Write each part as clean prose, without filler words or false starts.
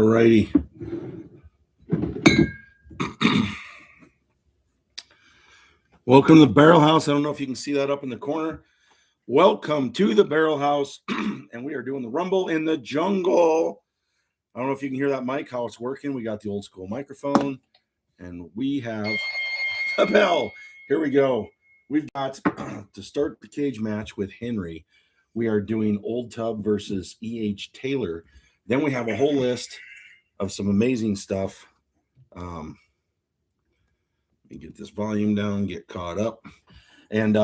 All righty. Welcome to the Barrelhouse. I don't know if you can see that up in the corner. Welcome to the Barrelhouse, and we are doing the Rumble in the Jungle. I don't know if you can hear that mic, how it's working. We got the old school microphone, and we have the bell. Here we go. We've got to start the cage match with Henry. We are doing Old Tub versus E.H. Taylor. Then we have a whole list of some amazing stuff. Let me get this volume down, get caught up. And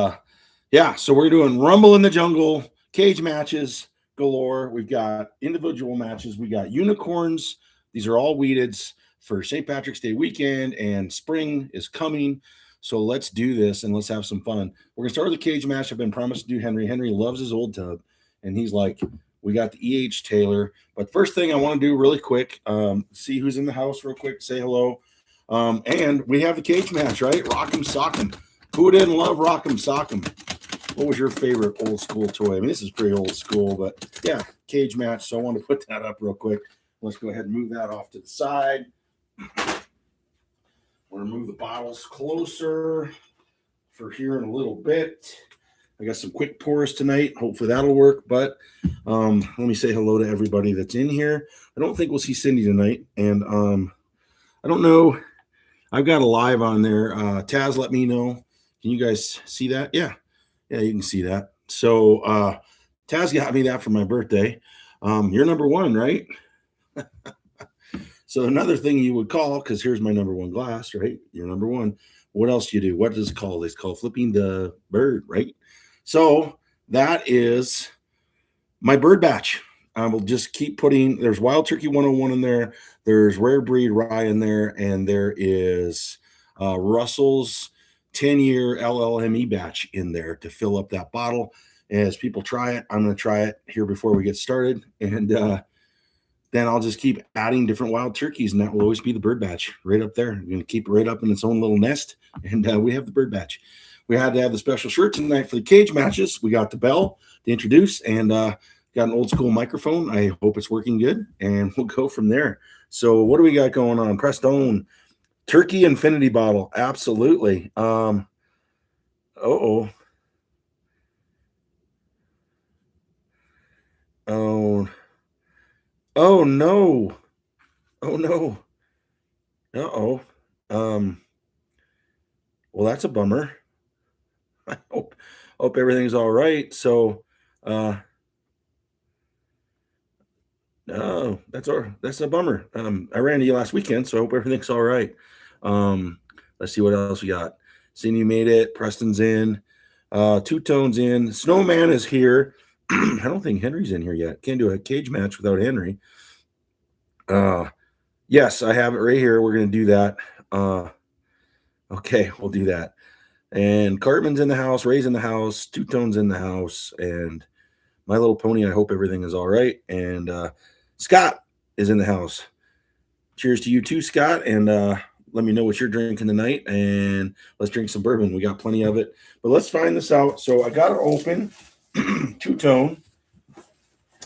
yeah, so we're doing Rumble in the Jungle, cage matches galore. We've got individual matches. We got unicorns. These are all Wheateds for St. Patrick's Day weekend, and spring is coming. So let's do this and let's have some fun. We're going to start with the cage match. I've been promised to do Henry. Henry loves his Old Tub, and he's like, we got the E.H. Taylor. But first thing I want to do really quick, see who's in the house real quick, say hello. And we have the cage match, right? Rock'em Sock'em. Who didn't love Rock'em Sock'em? What was your favorite old school toy? I mean, this is pretty old school, but yeah, cage match. So I wanted to put that up real quick. Let's go ahead and move that off to the side. We're going to move the bottles closer for here in a little bit. I got some quick pours tonight. Hopefully that'll work. But let me say hello to everybody that's in here. I don't think we'll see Cindy tonight. And I don't know. I've got a live on there. Taz, let me know. Can you guys see that? Yeah, you can see that. So Taz got me that for my birthday. You're number one, right? So another thing you would call, because here's my number one glass, right? You're number one. What else do you do? What does it call? It's called flipping the bird, right? So that is my bird batch. I will just keep putting, there's Wild Turkey 101 in there. There's Rare Breed Rye in there. And there is Russell's 10-year LLME batch in there to fill up that bottle. As people try it, I'm going to try it here before we get started. And then I'll just keep adding different wild turkeys, and that will always be the bird batch right up there. I'm going to keep it right up in its own little nest. And we have the bird batch. We had to have the special shirt tonight for the cage matches. We got the bell to introduce, and got an old school microphone. I hope it's working good, and we'll go from there. So what do we got going on? Prestone Turkey Infinity bottle. Absolutely. Oh no. Oh no. Well, that's a bummer. I hope everything's all right. So no, that's a bummer. I ran into you last weekend, so I hope everything's all right. Let's see what else we got. Cindy made it. Preston's in. Two Tones in. Snowman is here. I don't think Henry's in here yet. Can't do a cage match without Henry. Yes, I have it right here. We're going to do that. Okay, we'll do that. And Cartman's in the house. Ray's in the house. Two Tones in the house. And My Little Pony, I hope everything is all right. And Scott is in the house. Cheers to you too, Scott. And let me know what you're drinking tonight. And let's drink some bourbon. We got plenty of it. But let's find this out. So I got it open. Two Tone.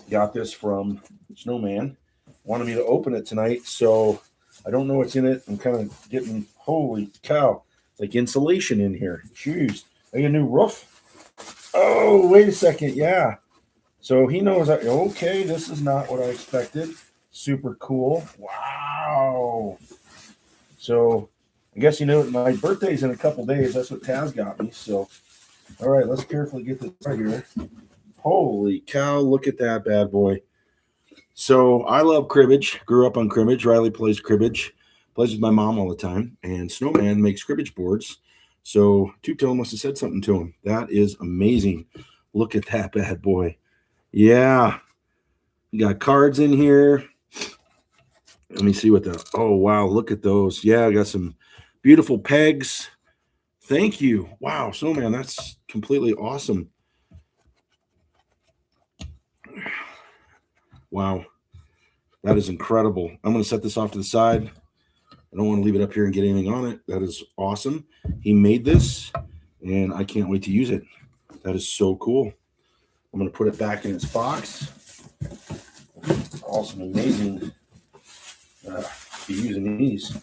Got this from Snowman. Wanted me to open it tonight. So I don't know what's in it. I'm kind of getting, holy cow. It's like insulation in here. Jeez. I got a new roof. Oh, wait a second. Yeah. So he knows that, okay, this is not what I expected. Super cool. Wow. So I guess my birthday's in a couple days. That's what Taz got me. So, all right, let's carefully get this right here. Holy cow, look at that bad boy. So I love cribbage. Grew up on cribbage. Riley plays cribbage. Plays with my mom all the time. And Snowman makes cribbage boards. So Two Tone must have said something to him. That is amazing. Look at that bad boy. Yeah. We got cards in here. Let me see what oh, wow. Look at those. Yeah, I got some beautiful pegs. Thank you. Wow. Snowman, that's completely awesome. Wow. That is incredible. I'm going to set this off to the side. I don't want to leave it up here and get anything on it. That is awesome. He made this, and I can't wait to use it. That is so cool. I'm going to put it back in its box. Awesome, amazing be using these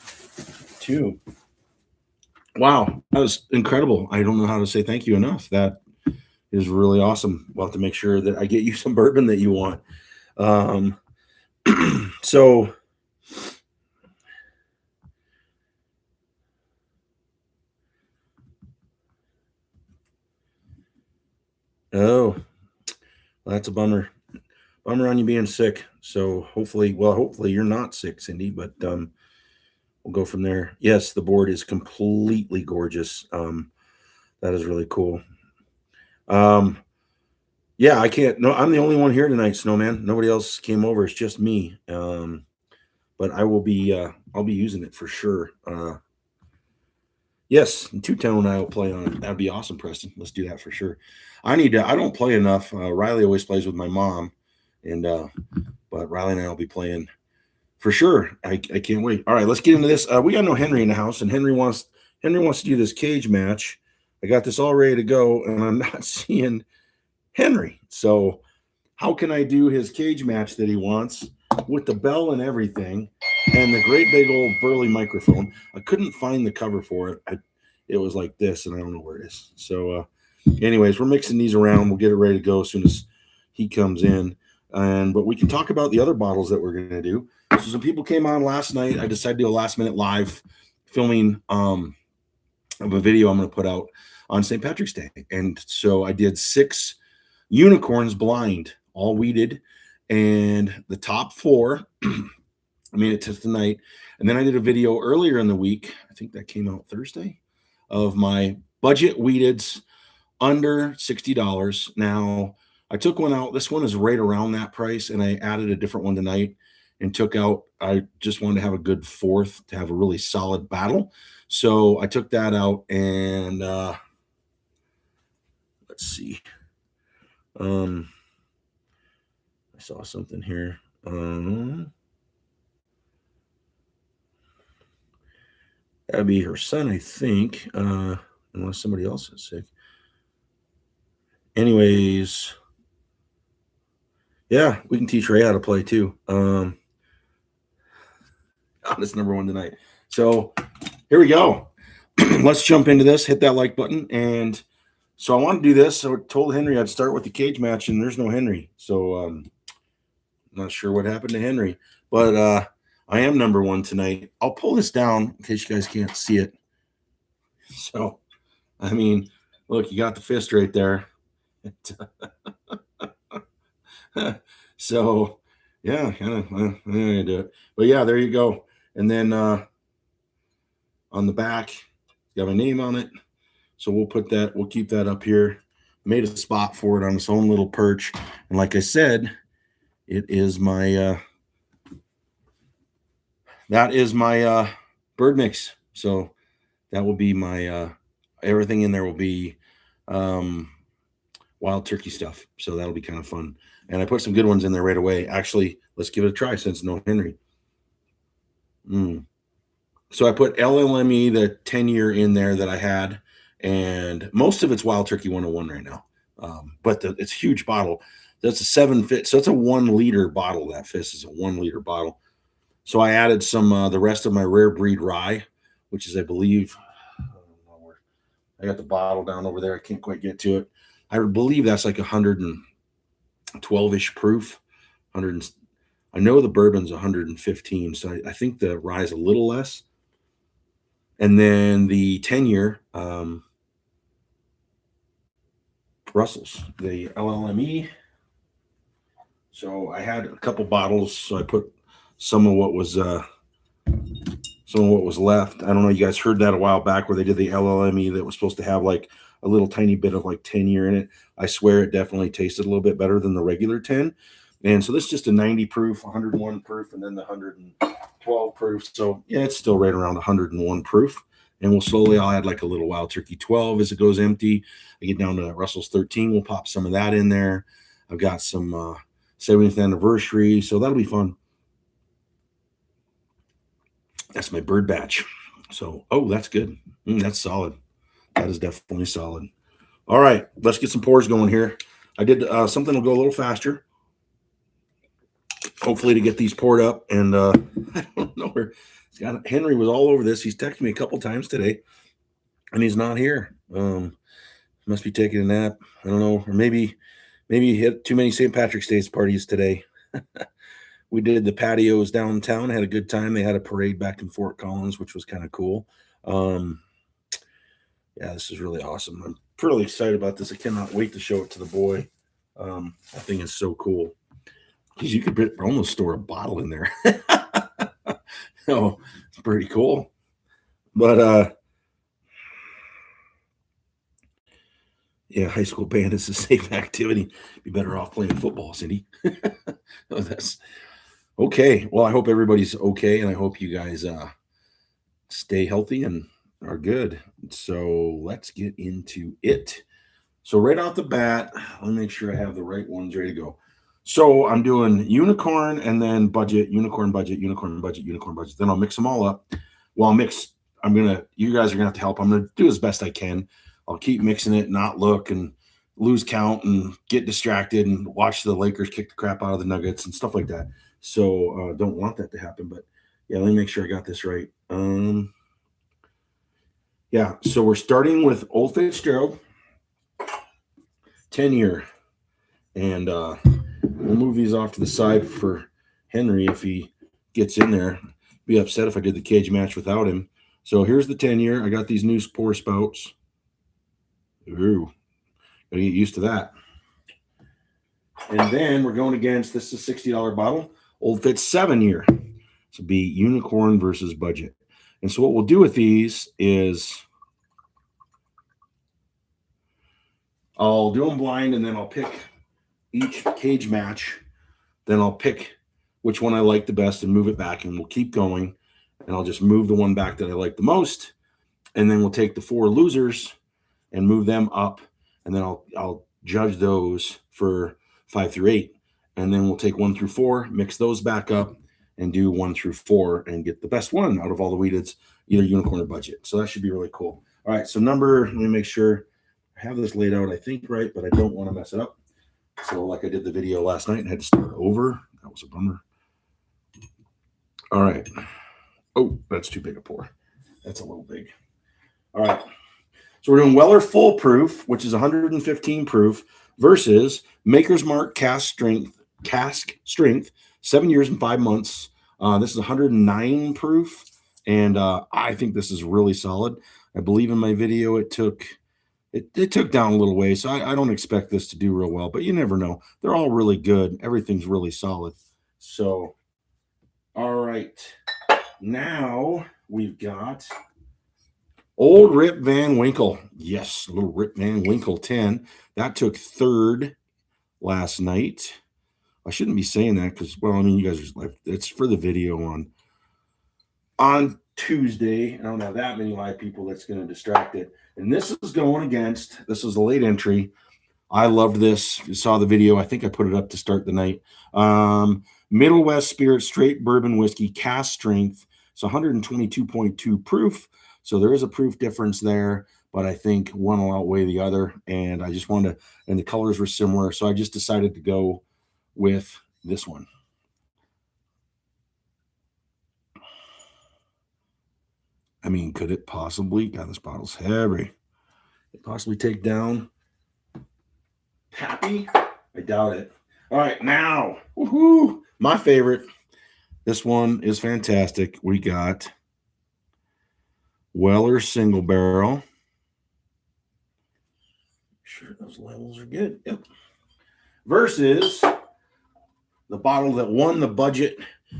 too. Wow, that was incredible. I don't know how to say thank you enough. That is really awesome. We'll have to make sure that I get you some bourbon that you want. Um, so oh, well, that's a bummer. Bummer on you being sick. So hopefully you're not sick, Cindy, but we'll go from there. Yes, the board is completely gorgeous. That is really cool. Um, yeah, I can't. No, I'm the only one here tonight, Snowman. Nobody else came over. It's just me. But I will be. I'll be using it for sure. Yes, and two-tone I will play on it. That'd be awesome, Preston. Let's do that for sure. I need to. I don't play enough. Riley always plays with my mom, and but Riley and I will be playing for sure. I can't wait. All right, let's get into this. We got no Henry in the house, and Henry wants to do this cage match. I got this all ready to go, and I'm not seeing Henry. So how can I do his cage match that he wants with the bell and everything and the great big old burly microphone? I couldn't find the cover for it. It was like this, and I don't know where it is. So anyways, we're mixing these around. We'll get it ready to go as soon as he comes in. But we can talk about the other bottles that we're going to do. So some people came on last night. I decided to do a last minute live filming of a video I'm going to put out on St. Patrick's Day. And so I did 6 unicorns blind, all wheated, and the top 4 I made it to tonight. And then I did a video earlier in the week, I think that came out Thursday, of my budget wheateds under $60. Now I took one out. This one is right around that price, and I added a different one tonight and took out. I just wanted to have a good 4th to have a really solid battle. So I took that out, and let's see. I saw something here. That'd be her son, I think, unless somebody else is sick. Anyways, yeah, we can teach Ray how to play too. That's number 1 tonight. So here we go. Let's jump into this. Hit that like button. And so I want to do this. So I told Henry I'd start with the cage match, and there's no Henry. So I'm not sure what happened to Henry, but I am number 1 tonight. I'll pull this down in case you guys can't see it. So, I mean, look, you got the fist right there. So, yeah, kind of, I'm gonna do it. But yeah, there you go. And then on the back, got my name on it. So we'll keep that up here. Made a spot for it on its own little perch. And like I said, it is my that is my bird mix. So that will be my everything in there will be wild turkey stuff. So that'll be kind of fun. And I put some good ones in there right away. Actually, let's give it a try since no Henry. So I put LLME, the 10-year in there that I had, and most of it's Wild Turkey 101 right now. But it's a huge bottle. That's a 7 fit. So it's a 1 liter bottle. That fist is a 1 liter bottle. So I added some the rest of my rare breed rye, which is, I believe, I got the bottle down over there. I can't quite get to it. I believe that's like 112-ish proof. I know the bourbon's 115, so I think the rye is a little less. And then the 10-year Brussels, the LLME. So I had a couple bottles, so I put some of what was left. I don't know, you guys heard that a while back where they did the LLME that was supposed to have like a little tiny bit of like 10-year in it. I swear it definitely tasted a little bit better than the regular 10. And so this is just a 90 proof, 101 proof, and then the 112 proof. So yeah, it's still right around 101 proof. And I'll add like a little Wild Turkey 12 as it goes empty. I get down to Russell's 13. We'll pop some of that in there. I've got some 70th anniversary. So that'll be fun. That's my bird batch. So, oh, that's good. That's solid. That is definitely solid. All right, let's get some pours going here. I did something will go a little faster. hopefully to get these poured up. And I don't know where Henry was all over this. He's texted me a couple times today, and he's not here. Must be taking a nap. I don't know, or maybe he hit too many St. Patrick's Day parties today. We did the patios downtown, had a good time. They had a parade back in Fort Collins, which was kind of cool. Yeah, this is really awesome. I'm really excited about this. I cannot wait to show it to the boy. That thing is so cool. Because you could almost store a bottle in there. Oh, it's pretty cool. But yeah, high school band is a safe activity. Be better off playing football, Cindy. That's okay. Well, I hope everybody's okay, and I hope you guys stay healthy and are good. So let's get into it. So right off the bat, let me make sure I have the right ones ready to go. So I'm doing unicorn and then budget, unicorn budget, unicorn budget, unicorn budget. Then I'll mix them all up. Well, you guys are gonna have to help. I'm gonna do as best I can. I'll keep mixing it, not look and lose count and get distracted and watch the Lakers kick the crap out of the Nuggets and stuff like that. So don't want that to happen. But yeah, let me make sure I got this right. Yeah, so we're starting with Old Fitzgerald, 10-year. And we'll move these off to the side for Henry if he gets in there. Be upset if I did the cage match without him. So here's the 10-year. I got these new pour spouts. Ooh, gotta get used to that. And then we're going against, this is a $60 bottle, Old Fitz 7-year. So be unicorn versus budget. And so what we'll do with these is I'll do them blind, and then I'll pick each cage match. Then I'll pick which one I like the best and move it back, and we'll keep going. And I'll just move the one back that I like the most. And then we'll take the 4 losers and move them up. And then I'll judge those for 5 through 8. And then we'll take 1 through 4, mix those back up, and do 1 through 4 and get the best one out of all the Wheateds, either unicorn or budget. So that should be really cool. All right, so let me make sure I have this laid out, I think, right, but I don't want to mess it up. So like I did the video last night and had to start over. That was a bummer. All right. Oh, that's too big a pour. That's a little big. All right. So we're doing Weller Full Proof, which is 115 proof, versus Maker's Mark Cask Strength, 7 years and 5 months. This is 109 proof, and I think this is really solid. I believe in my video it took down a little way, so I don't expect this to do real well, but you never know. They're all really good. Everything's really solid. So, all right. Now we've got Old Rip Van Winkle. Yes, little Rip Van Winkle 10. That took 3rd last night. I shouldn't be saying that because, well, I mean, you guys are like, it's for the video on Tuesday. I don't have that many live people that's going to distract it. And this is going against, this is a late entry. I loved this. If you saw the video, I think I put it up to start the night. Middle West Spirit Straight Bourbon Whiskey, Cask Strength. It's 122.2 proof. So there is a proof difference there, but I think one will outweigh the other. And I just wanted to, and the colors were similar. So I just decided to go with this one. I mean, could it possibly, God, this bottle's heavy. Could it possibly take down Pappy? I doubt it. All right, now, woohoo, my favorite. This one is fantastic. We got Weller Single Barrel. Sure, those levels are good. Yep. Versus the bottle that won the budget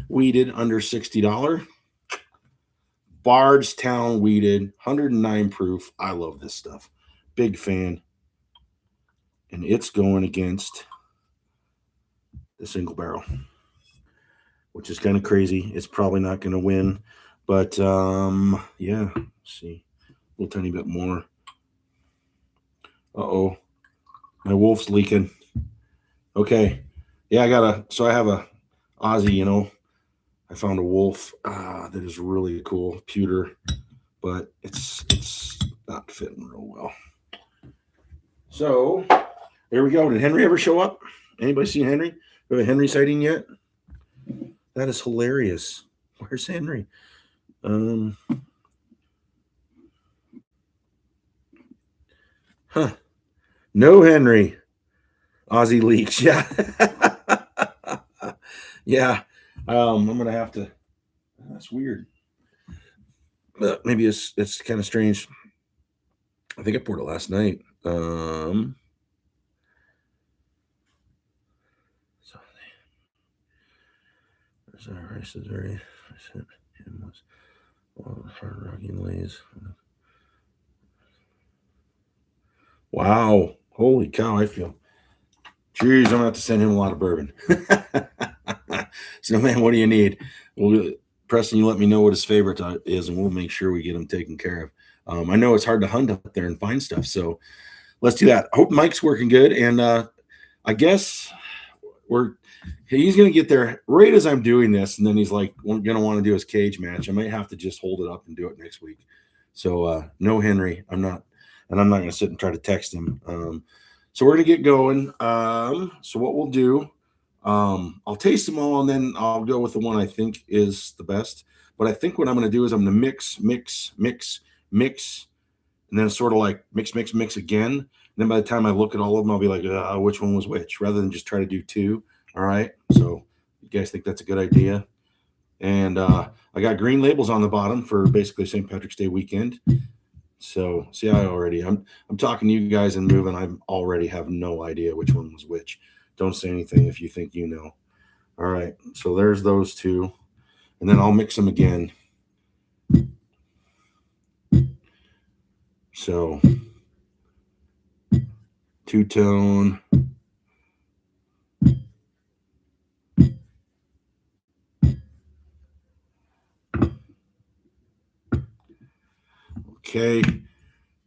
Wheted under $60. Bardstown Wheted, 109 proof. I love this stuff. Big fan. And it's going against the Single Barrel, which is kind of crazy. It's probably not going to win. But, yeah, let's see. A little tiny bit more. Uh-oh. My wolf's leaking. Okay. Yeah, I have a Aussie, you know. I found a wolf that is really cool, pewter, but it's not fitting real well. So there we go. Did Henry ever show up? Anybody seen Henry? Do we have a Henry sighting yet? That is hilarious. Where's Henry? Huh. No Henry. Aussie leaks. Yeah. Yeah. I'm gonna have to. That's weird. Maybe it's kind of strange. I think I poured it last night. So there's our rice is very. I said him was hard rocking lays. Wow. Holy cow. I feel. Jeez, I'm gonna have to send him a lot of bourbon. So, man, what do you need? Well, Preston, you let me know what his favorite is, and we'll make sure we get him taken care of. I know it's hard to hunt up there and find stuff, so let's do that. I hope Mike's working good, and I guess he's gonna get there right as I'm doing this, and then he's like gonna want to do his cage match. I might have to just hold it up and do it next week. So no Henry, I'm not gonna sit and try to text him. So we're gonna get going. So what we'll do, I'll taste them all and then I'll go with the one I think is the best. But I think what I'm gonna do is I'm gonna mix, and then sort of like mix again. And then by the time I look at all of them, I'll be like, which one was which, rather than just try to do two. All right. So you guys think that's a good idea? And I got green labels on the bottom for basically St. Patrick's Day weekend. So see, I'm talking to you guys and moving. I already have no idea which one was which. Don't say anything if you think you know. All right. So there's those two, and then I'll mix them again. So two-tone. Okay.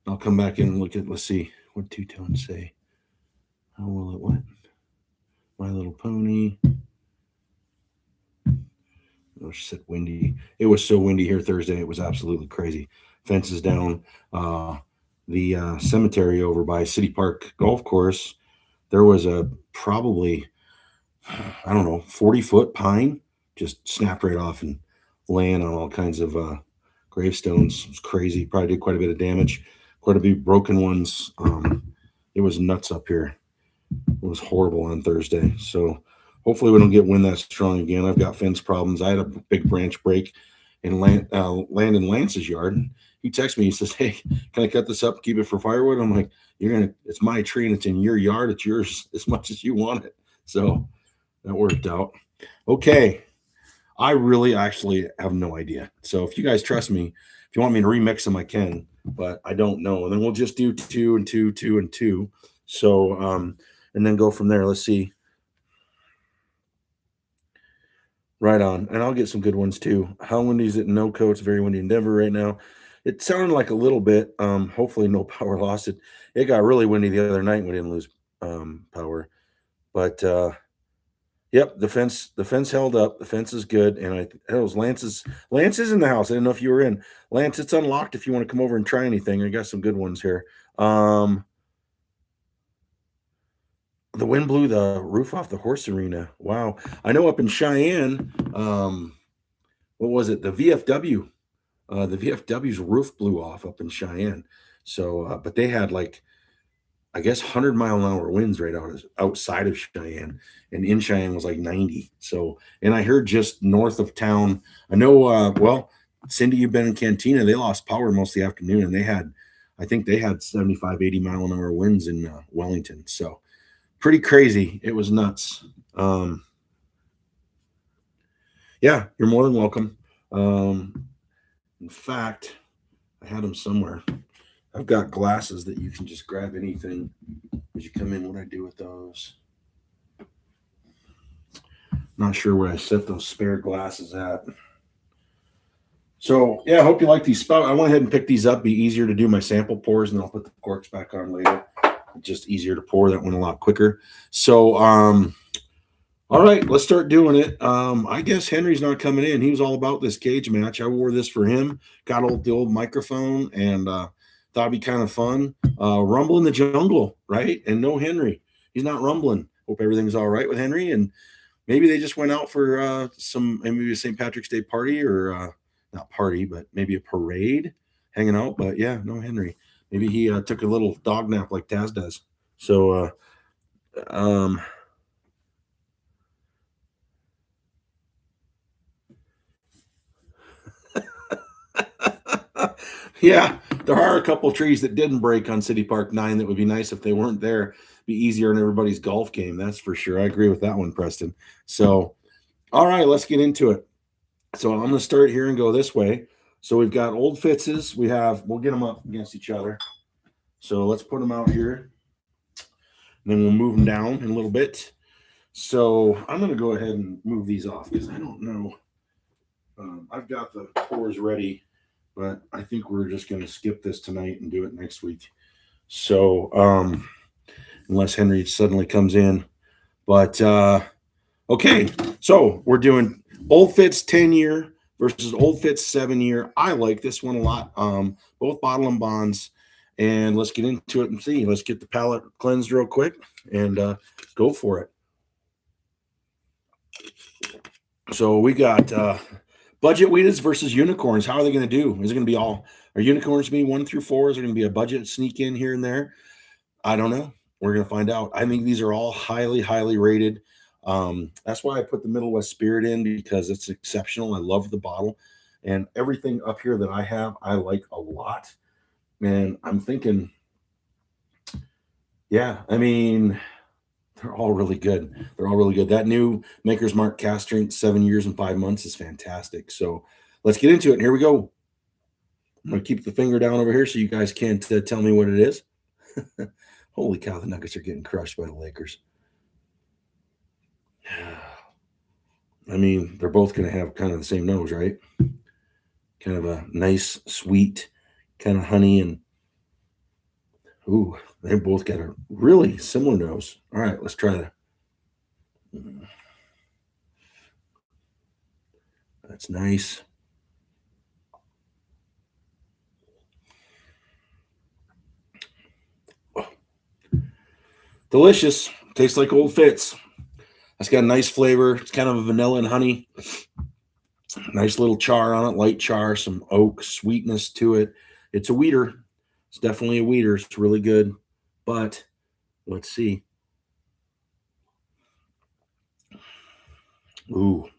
I'll come back in and look at, let's see, what two-tones say. How will it what? My Little Pony. Oh, she said windy. It was so windy here Thursday. It was absolutely crazy. Fences down. The cemetery over by City Park Golf Course, there was a probably, I don't know, 40-foot pine just snapped right off and laying on all kinds of gravestones. It was crazy. Probably did quite a bit of damage, quite a few broken ones. It was nuts up here. It was horrible on Thursday. So hopefully we don't get wind that strong again. I've got fence problems. I had a big branch break in Landon Lance's yard. He texted me. He says, "Hey, can I cut this up, keep it for firewood?" I'm like, it's my tree and it's in your yard. It's yours as much as you want it. So that worked out. Okay. I really actually have no idea. So if you guys trust me, if you want me to remix them, I can, but I don't know. And then we'll just do 2 and 2, 2 and 2. So, and then go from there. Let's see. Right on. And I'll get some good ones too. How windy is it in NoCo? It's very windy in Denver right now. It sounded like a little bit. Hopefully no power loss. It got really windy the other night. We didn't lose power. But yep, the fence held up. The fence is good. And it was Lance is in the house. I didn't know if you were in. Lance, it's unlocked if you want to come over and try anything. I got some good ones here. The wind blew the roof off the horse arena. Wow. I know up in Cheyenne, what was it? The VFW. The VFW's roof blew off up in Cheyenne. So, but they had like, I guess 100-mile-an-hour winds right outside of Cheyenne, and in Cheyenne was like 90. So, and I heard just north of town, I know, well, Cindy, you've been in Cantina. They lost power most of the afternoon, and I think they had 75, 80-mile-an-hour winds in Wellington. So, pretty crazy. It was nuts. Yeah, you're more than welcome. In fact, I had them somewhere. I've got glasses that you can just grab anything as you come in. What I do with those? Not sure where I set those spare glasses at. So yeah, I hope you like these spout. I went ahead and picked these up. Be easier to do my sample pours, and I'll put the corks back on later. Just easier to pour. That went a lot quicker. So all right, let's start doing it. I guess Henry's not coming in. He was all about this cage match. I wore this for him. Got the old microphone, and thought it'd be kind of fun. Rumble in the jungle, right? And no Henry. He's not rumbling. Hope everything's all right with Henry. And maybe they just went out for maybe a St. Patrick's Day party or not party, but maybe a parade, hanging out. But yeah, no Henry. Maybe he took a little dog nap like Taz does. So, um, yeah, there are a couple trees that didn't break on City Park 9 that would be nice if they weren't there. Be easier in everybody's golf game. That's for sure. I agree with that one, Preston. So, all right, let's get into it. So I'm going to start here and go this way. So we've got old Fitzes. We'll get them up against each other. So let's put them out here. And then we'll move them down in a little bit. So I'm going to go ahead and move these off because I don't know. I've got the pours ready, but I think we're just going to skip this tonight and do it next week. So unless Henry suddenly comes in. But okay, so we're doing Old Fitz 10-year versus Old Fitz 7-year. I like this one a lot. Both bottle and bonds. And let's get into it and see. Let's get the palate cleansed real quick and go for it. So we got budget Wheated versus unicorns. How are they going to do? Is it going to be are unicorns going to be 1 through 4? Is there going to be a budget sneak in here and there? I don't know. We're going to find out. I think these are all highly, highly rated. That's why I put the Middle West Spirit in, because it's exceptional. I love the bottle, and everything up here that I have, I like a lot. And I'm thinking, yeah, I mean, they're all really good. They're all really good. That new Maker's Mark cast strength 7 years and 5 months is fantastic. So let's get into it. And here we go. I'm going to keep the finger down over here so you guys can't tell me what it is. Holy cow, the Nuggets are getting crushed by the Lakers. I mean, they're both going to have kind of the same nose, right? Kind of a nice, sweet, kind of honey, and ooh, they both got a really similar nose. All right, let's try that. That's nice. Oh. Delicious. Tastes like Old Fitz. It's got a nice flavor. It's kind of a vanilla and honey. Nice little char on it, light char, some oak sweetness to it. It's a weeder. It's definitely a weeder. It's really good. But let's see. Ooh,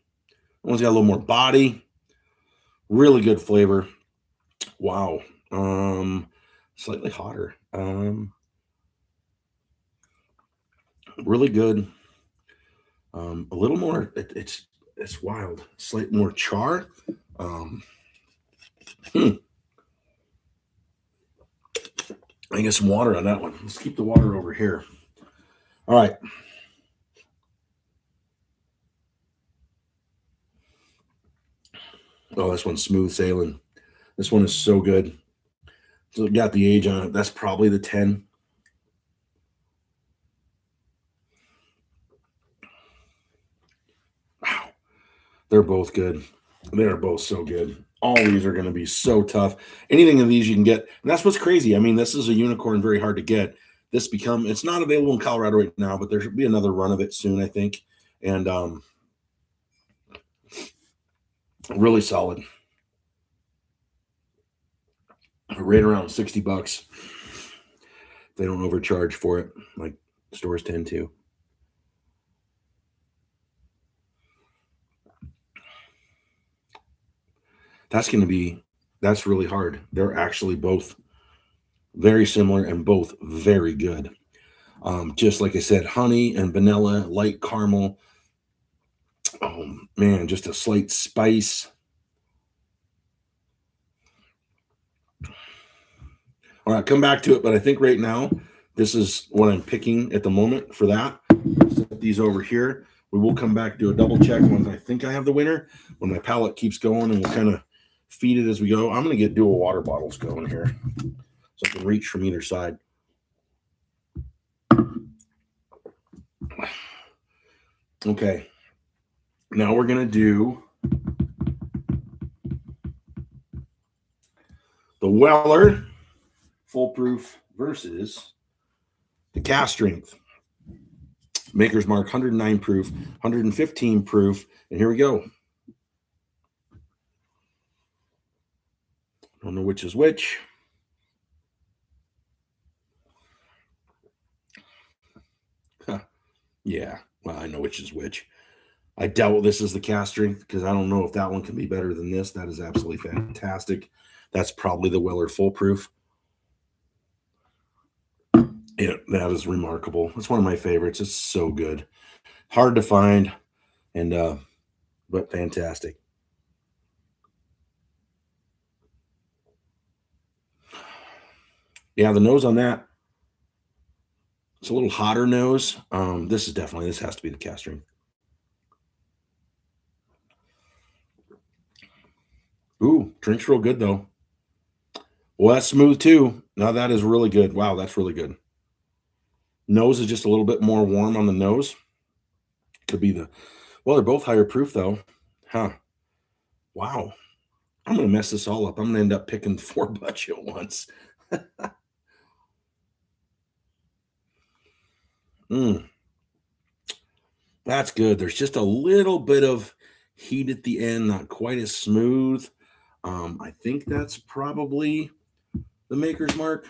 that one's got a little more body. Really good flavor. Wow. Slightly hotter. Really good. A little more. It's wild. Slightly more char. I get some water on that one. Let's keep the water over here. All right. Oh, this one's smooth sailing. This one is so good. So got the age on it. That's probably the 10. Wow. They're both good. They are both so good. All these are going to be so tough. Anything of these you can get. And that's what's crazy. I mean, this is a unicorn, very hard to get. It's not available in Colorado right now, but there should be another run of it soon, I think. And really solid. Right around $60. They don't overcharge for it like stores tend to. That's really hard. They're actually both very similar and both very good. Just like I said, honey and vanilla, light caramel. Oh man, just a slight spice. All right, come back to it, but I think right now this is what I'm picking at the moment for that. Set these over here. We will come back, do a double check when I think I have the winner, when my palette keeps going, and we'll kind of feed it as we go. I'm going to get dual water bottles going here so I can reach from either side. Okay. Now we're going to do the Weller Foolproof versus the cast strength. Maker's Mark, 109 proof, 115 proof. And here we go. Don't know which is which. Huh. Yeah, well, I know which is which. I doubt this is the cast strength because I don't know if that one can be better than this. That is absolutely fantastic. That's probably the Weller Full Proof. Yeah, that is remarkable. It's one of my favorites. It's so good. Hard to find, and but fantastic. Yeah, the nose on that, it's a little hotter nose. This has to be the cast strength. Ooh, drinks real good though. Well, that's smooth too. Now that is really good. Wow, that's really good. Nose is just a little bit more warm on the nose. Could be well, they're both higher proof though. Huh. Wow. I'm going to mess this all up. I'm going to end up picking 4 bunch at once. That's good. There's just a little bit of heat at the end, not quite as smooth. I think that's probably the Maker's Mark.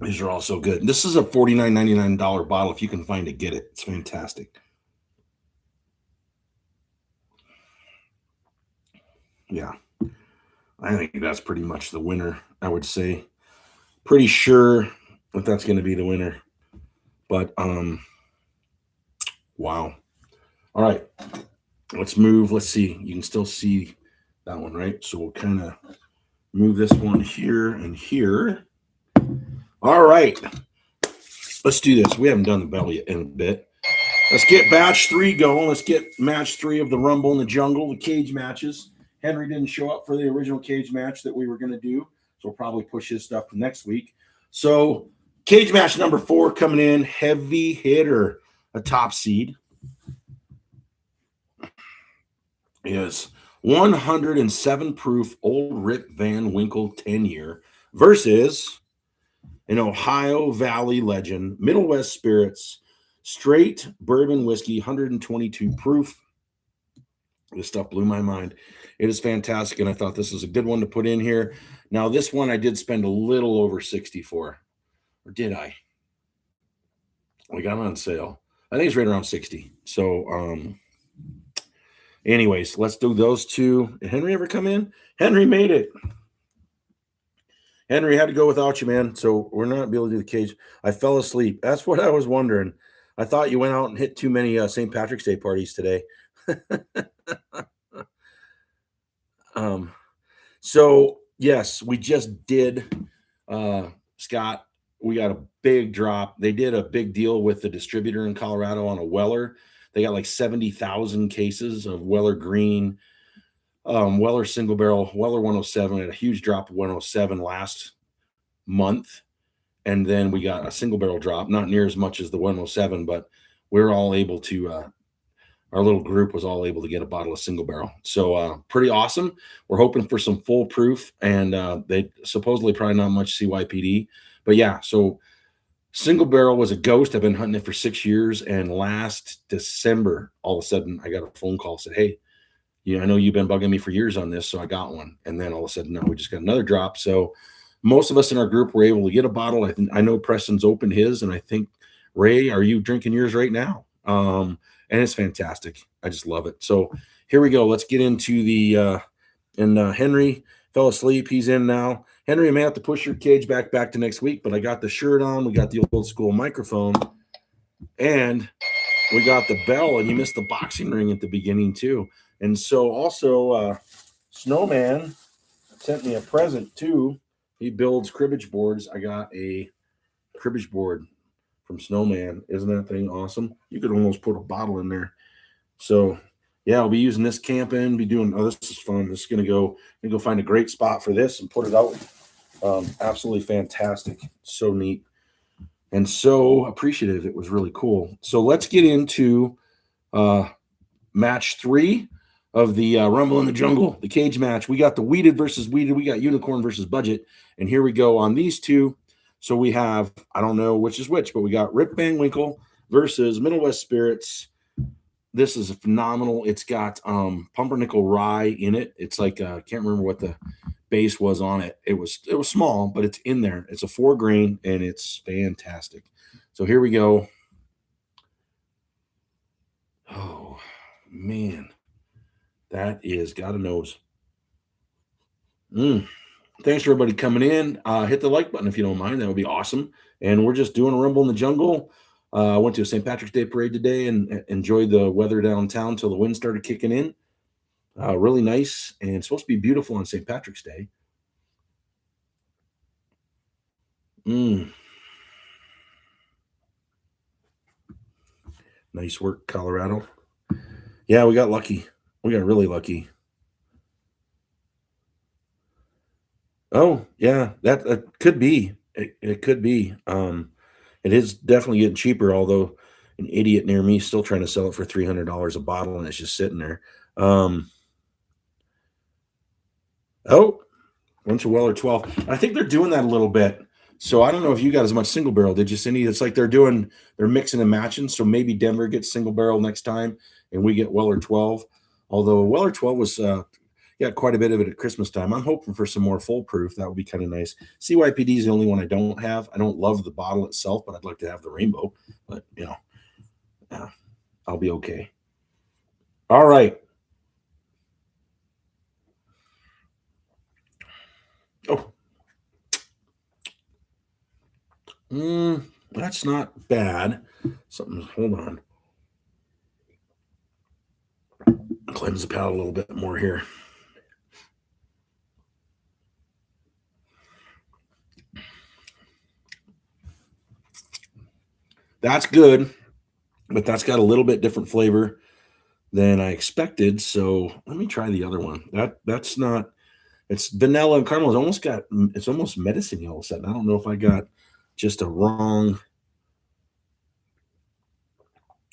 These are also good. This is a $49.99 bottle. If you can find it, get it. It's fantastic. Yeah. I think that's pretty much the winner, I would say. Pretty sure that that's going to be the winner. But, wow. All right. Let's move. Let's see. You can still see that one, right? So we'll kind of move this one here and here. All right. Let's do this. We haven't done the belly in a bit. Let's get batch 3 going. Let's get match 3 of the Rumble in the Jungle, the cage matches. Henry didn't show up for the original cage match that we were going to do, so we'll probably push his stuff to next week. So cage match number 4 coming in, heavy hitter, a top seed, is 107 proof Old Rip Van Winkle 10-year versus an Ohio Valley legend, Middle West Spirits, straight bourbon whiskey, 122 proof. This stuff blew my mind. It is fantastic, and I thought this is a good one to put in here. Now, this one I did spend a little over 64, or did I? We got it on sale. I think it's right around 60. So, anyways, let's do those two. Did Henry ever come in? Henry made it. Henry had to go without you, man. So we're not able to do the cage. I fell asleep. That's what I was wondering. I thought you went out and hit too many St. Patrick's Day parties today. So yes, we just did, Scott, we got a big drop. They did a big deal with the distributor in Colorado on a Weller. They got like 70,000 cases of Weller Green, Weller single barrel, Weller 107. Had a huge drop of 107 last month. And then we got a single barrel drop, not near as much as the 107, but we're all able to, our little group was all able to get a bottle of single barrel. So pretty awesome. We're hoping for some full proof, and they supposedly probably not much CYPD. But yeah, so single barrel was a ghost. I've been hunting it for 6 years, and last December, all of a sudden, I got a phone call, said, hey, I know you've been bugging me for years on this, so I got one. And then all of a sudden, now we just got another drop. So most of us in our group were able to get a bottle. I know Preston's opened his, and I think, Ray, are you drinking yours right now? And it's fantastic. I just love it. So here we go. Let's get into the Henry fell asleep. He's in now. Henry, I may have to push your cage back to next week, but I got the shirt on. We got the old school microphone, and we got the bell, and you missed the boxing ring at the beginning too. And so also Snowman sent me a present too. He builds cribbage boards. I got a cribbage board from Snowman. Isn't that thing awesome? You could almost put a bottle in there. So yeah, I'll be using this camping, be doing, this is fun. This is going to go find a great spot for this and put it out. Absolutely fantastic. So neat and so appreciative. It was really cool. So let's get into match 3 of the Rumble in the Jungle, the cage match. We got the Wheted versus Wheted. We got Unicorn versus Budget. And here we go on these two. So we have, I don't know which is which, but we got Rip Van Winkle versus Middle West Spirits. This is phenomenal. It's got pumpernickel rye in it. It's like I can't remember what the base was on it. It was small, but it's in there. It's a 4 grain and it's fantastic. So here we go. Oh man, that is got a nose. Thanks for everybody coming in. Hit the like button if you don't mind. That would be awesome. And we're just doing a Rumble in the Jungle. I went to a St. Patrick's Day parade today and enjoyed the weather downtown till the wind started kicking in. Really nice and it's supposed to be beautiful on St. Patrick's Day. Nice work, Colorado. Yeah, we got lucky. We got really lucky. Oh, yeah, that could be. It could be. It is definitely getting cheaper, although an idiot near me is still trying to sell it for $300 a bottle and it's just sitting there. Oh, bunch of Weller 12. I think they're doing that a little bit. So I don't know if you got as much single barrel. Did you, Cindy? It's like they're mixing and matching. So maybe Denver gets single barrel next time and we get Weller 12. Although Weller 12 was got quite a bit of it at Christmas time. I'm hoping for some more foolproof. That would be kind of nice. CYPD is the only one I don't have. I don't love the bottle itself, but I'd like to have the rainbow. But yeah, I'll be okay. All right. Oh, that's not bad. Hold on. Cleanse the palate a little bit more here. That's good, but that's got a little bit different flavor than I expected. So let me try the other one. That's not. It's vanilla and caramel. It's almost medicine all of a sudden. I don't know if I got just a wrong.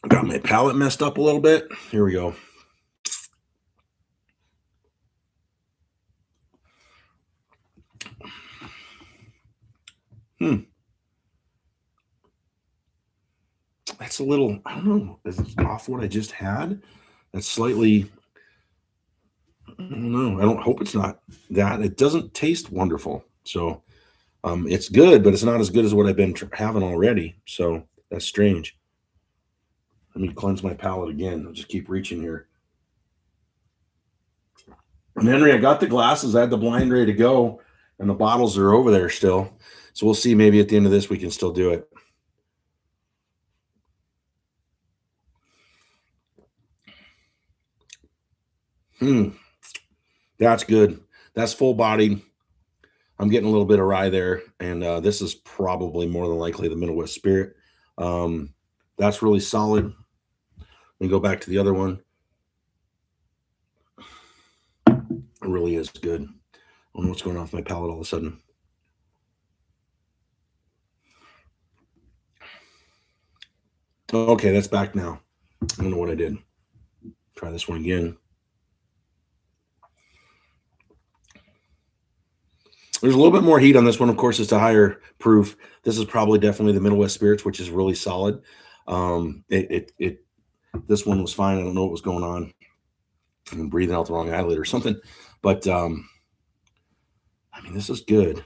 Got my palate messed up a little bit. Here we go. That's a little, I don't know, is it off what I just had? That's slightly, I don't know. I don't hope it's not that. It doesn't taste wonderful. So it's good, but it's not as good as what I've been having already. So that's strange. Let me cleanse my palate again. I'll just keep reaching here. And Henry, I got the glasses. I had the blind ready to go, and the bottles are over there still. So we'll see. Maybe at the end of this, we can still do it. That's good. That's full bodied. I'm getting a little bit of rye there, and this is probably more than likely the Middle West Spirit. That's really solid. Let me go back to the other one. It really is good. I don't know what's going on with my palate all of a sudden. Okay, that's back now. I don't know what I did. Try this one again. There's a little bit more heat on this one. Of course, it's a higher proof. This is probably definitely the Middle West Spirits, which is really solid. This one was fine. I don't know what was going on. I'm breathing out the wrong eyelid or something. But I mean, this is good.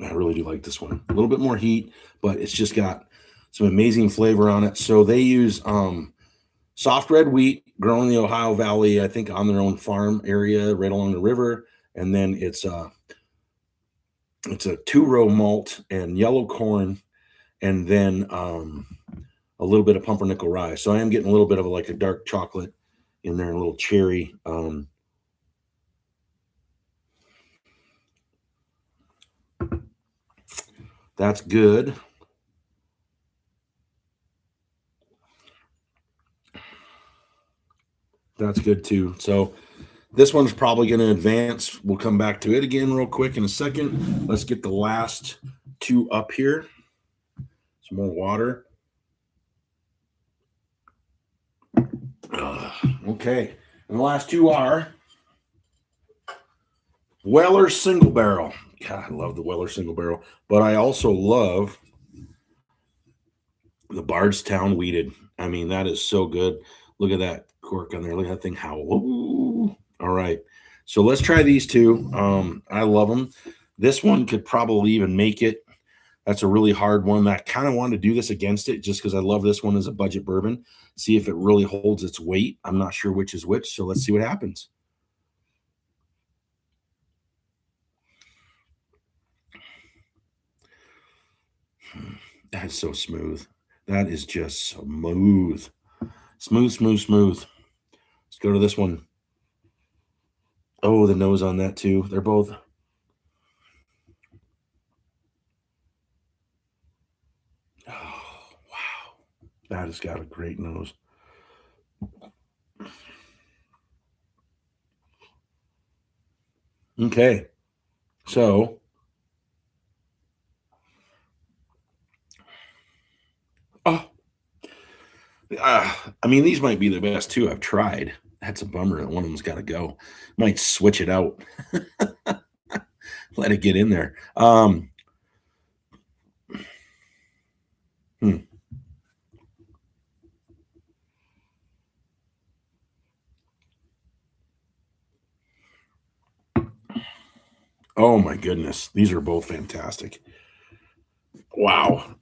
I really do like this one. A little bit more heat, but it's just got some amazing flavor on it. So they use soft red wheat grown in the Ohio Valley, I think on their own farm area right along the river. And then it's a 2-row malt and yellow corn, and then a little bit of pumpernickel rye. So I am getting a little bit of like a dark chocolate in there, and a little cherry. That's good. That's good too. So this one's probably going to advance. We'll come back to it again real quick in a second. Let's get the last two up here. Some more water. Okay. And the last two are Weller Single Barrel God, I love the Weller single barrel, but I also love the Bardstown Wheted. I mean, that is so good. Look at that cork on there. Look at that thing howl. Ooh. All right. So let's try these two. I love them. This one could probably even make it. That's a really hard one. I kind of wanted to do this against it just because I love this one as a budget bourbon. See if it really holds its weight. I'm not sure which is which, so let's see what happens. That is so smooth. That is just smooth. Smooth, smooth, smooth. Let's go to this one. Oh, the nose on that too. They're both. Oh, wow. That has got a great nose. Okay. So, oh, I mean, these might be the best two I've tried. That's a bummer that one of them's got to go. Might switch it out. Let it get in there. Hmm. Oh my goodness, these are both fantastic. Wow.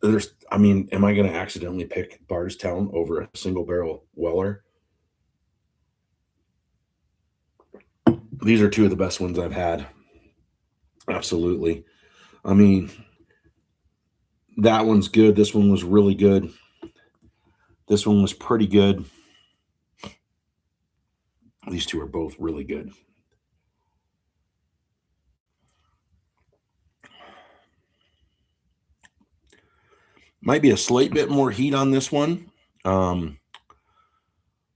I mean, am I going to accidentally pick Bardstown over a single barrel Weller? These are two of the best ones I've had. Absolutely. I mean, that one's good. This one was really good. This one was pretty good. These two are both really good. Might be a slight bit more heat on this one.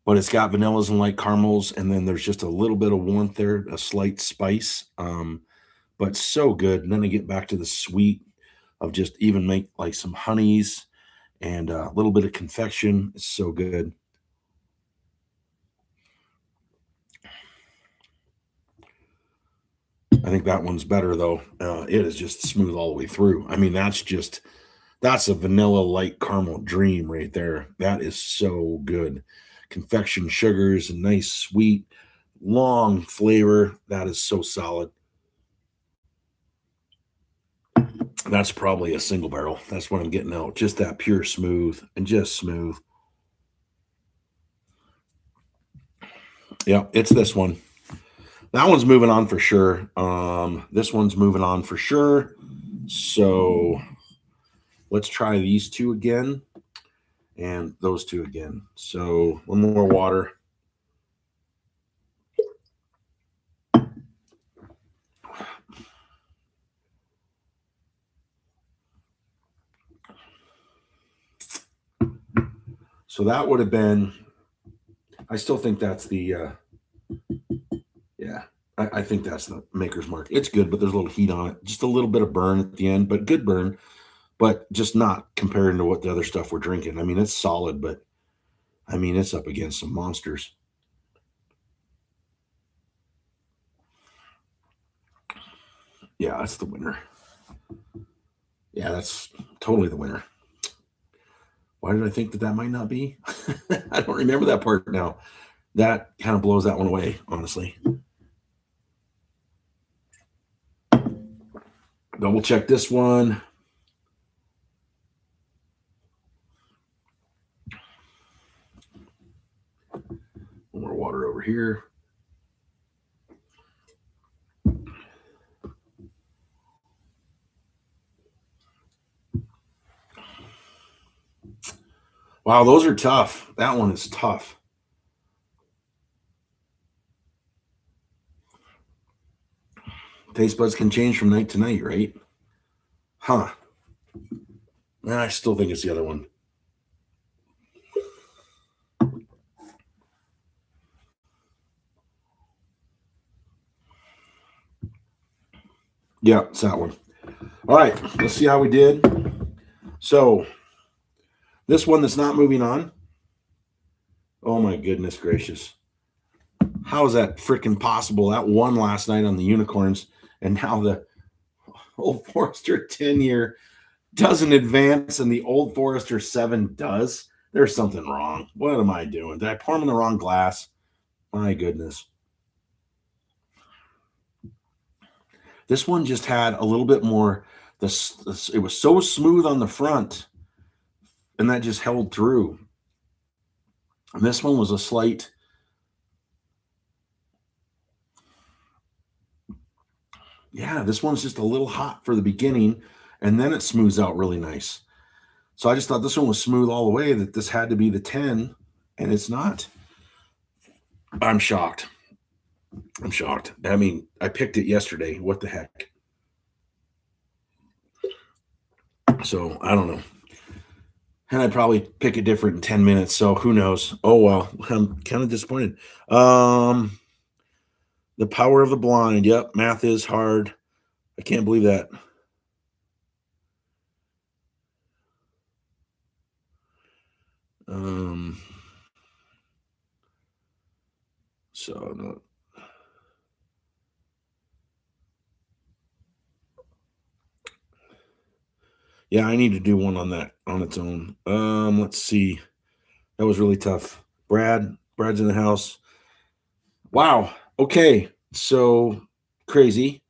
But it's got vanillas and light caramels, and then there's just a little bit of warmth there, a slight spice. But so good. And then I get back to the sweet of just even make like some honeys and a little bit of confection. It's so good. I think that one's better though. It is just smooth all the way through. I mean, that's a vanilla light caramel dream right there. That is so good. Confection sugars, a nice sweet, long flavor. That is so solid. That's probably a single barrel. That's what I'm getting out. Just that pure smooth and just smooth. Yeah, it's this one. That one's moving on for sure. This one's moving on for sure. So let's try these two again and those two again. So one more water. So that would have been, I still think that's the, yeah, I think that's the Maker's Mark. It's good, but there's a little heat on it. Just a little bit of burn at the end, but good burn, but just not comparing to what the other stuff we're drinking. I mean, it's solid, but I mean, it's up against some monsters. Yeah, that's the winner. Yeah, that's totally the winner. Why did I think that might not be? I don't remember that part now. That kind of blows that one away, honestly. Double check this one. More water over here. Wow, those are tough. That one is tough. Taste buds can change from night to night, right? Huh. I still think it's the other one. Yeah, it's that one. All right, let's see how we did. So, this one that's not moving on. Oh my goodness gracious. How is that freaking possible? That won last night on the unicorns, and now Old Forester 10-year doesn't advance and the Old Forester 7 does. There's something wrong. What am I doing? Did I pour them in the wrong glass? My goodness. This one just had a little bit more. It was so smooth on the front, and that just held through. And this one was a slight. Yeah, this one's just a little hot for the beginning, and then it smooths out really nice. So I just thought this one was smooth all the way, that this had to be the 10, and it's not. I'm shocked. I'm shocked. I mean, I picked it yesterday. What the heck? So I don't know. And I'd probably pick it different in 10 minutes. So who knows? Oh, well, I'm kind of disappointed. The power of the blind. Yep. Math is hard. I can't believe that. So no. Yeah, I need to do one on that on its own. Let's see. That was really tough. Brad's in the house. Wow. Okay. So crazy.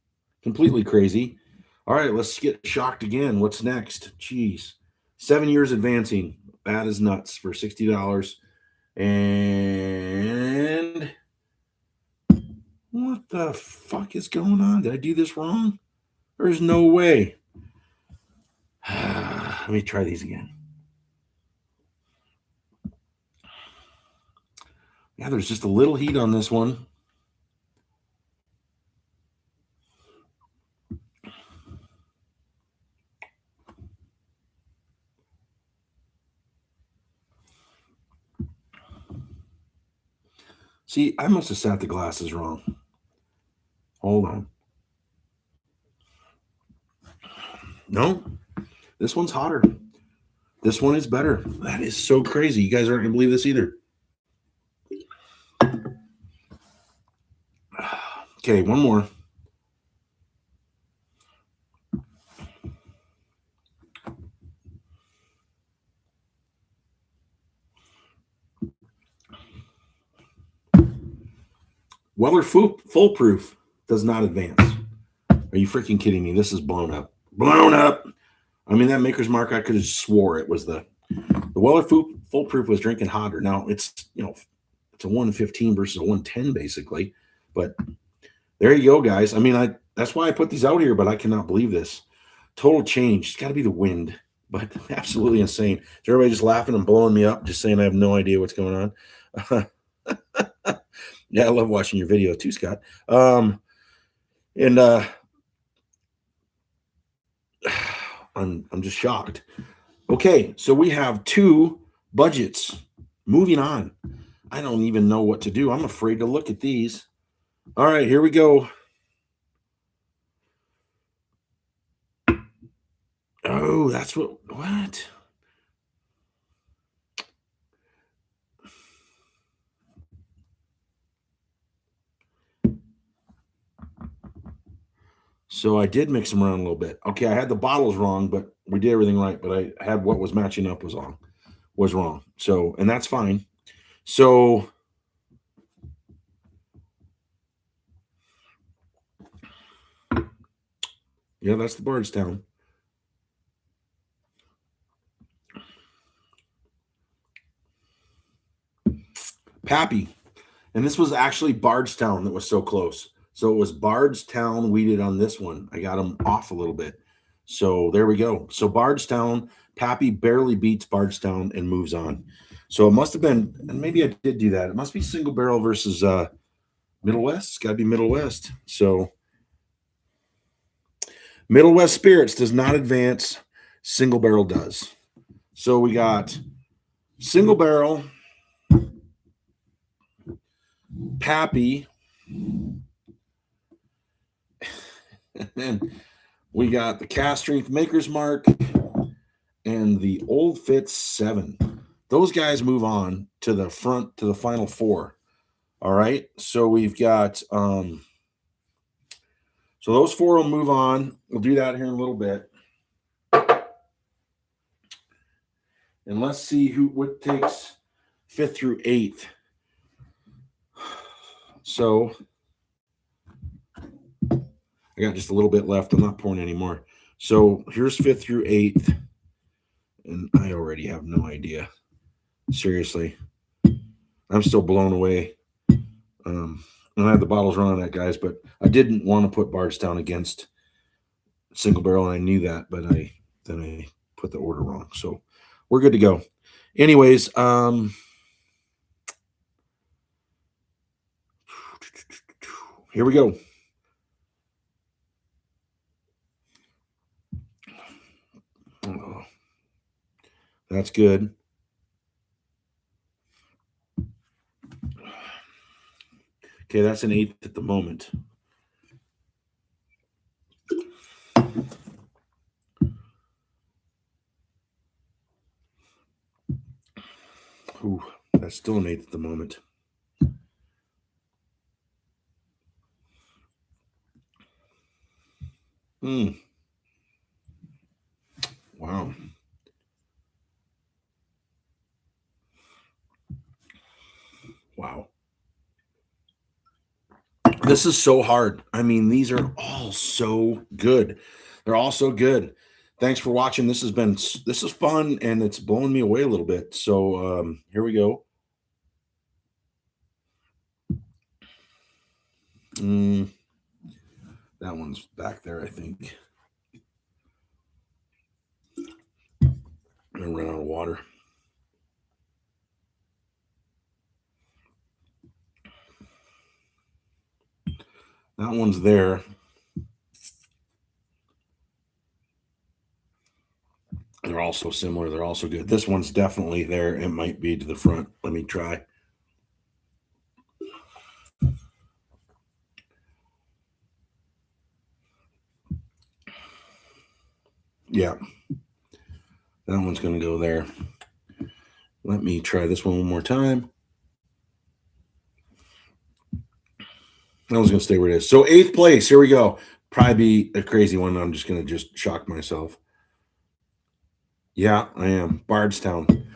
Completely crazy. All right, let's get shocked again. What's next? Jeez. 7 years advancing. That is nuts for $60. And what the fuck is going on? Did I do this wrong? There's no way. Let me try these again. Yeah, there's just a little heat on this one. See, I must have sat the glasses wrong. Hold on. No, this one's hotter. This one is better. That is so crazy. You guys aren't going to believe this either. Okay, one more. Weller foolproof does not advance. Are you freaking kidding me? This is blown up. Blown up. I mean, that Maker's Mark, I could have swore it was the Weller foolproof was drinking hotter. Now it's it's a 115 versus a 110 basically, but there you go, guys. I mean, that's why I put these out here, but I cannot believe this. Total change. It's got to be the wind, but absolutely insane. Is everybody just laughing and blowing me up, just saying I have no idea what's going on? Yeah, I love watching your video too, Scott. I'm just shocked. Okay, so we have two budgets. Moving on. I don't even know what to do. I'm afraid to look at these. All right, here we go. Oh, that's what? So I did mix them around a little bit. Okay, I had the bottles wrong, but we did everything right. But I had what was matching up was wrong. So, and that's fine. So yeah, that's the Bardstown. Pappy. And this was actually Bardstown that was so close. So it was Bardstown Wheted on this one. I got them off a little bit. So there we go. So Bardstown, Pappy barely beats Bardstown and moves on. So it must have been, and maybe I did do that. It must be single barrel versus Middle West. It's got to be Middle West. So Middle West Spirits does not advance. Single barrel does. So we got single barrel, Pappy, and then we got the Cast Strength Maker's Mark and the Old Fitz 7. Those guys move on to the front, to the final four. All right. So we've got So those 4 will move on. We'll do that here in a little bit. And let's see what takes 5th through 8th. So I got just a little bit left. I'm not pouring anymore. So here's 5th through 8th. And I already have no idea. Seriously. I'm still blown away. And I have the bottles running that, guys, but I didn't want to put Bardstown against single barrel, and I knew that, but I put the order wrong. So we're good to go. Anyways, here we go. Oh, that's good. Okay, that's an 8th at the moment. Ooh, that's still an 8th at the moment. Wow. Wow. This is so hard. I mean, these are all so good. They're all so good. Thanks for watching. This is fun, and it's blowing me away a little bit. So here we go. That one's back there, I think. I'm gonna run out of water. That one's there. They're all so similar. They're also good. This one's definitely there. It might be to the front. Let me try. Yeah. That one's going to go there. Let me try this one more time. That one's going to stay where it is. So 8th place. Here we go. Probably be a crazy one. I'm just going to shock myself. Yeah, I am. Bardstown.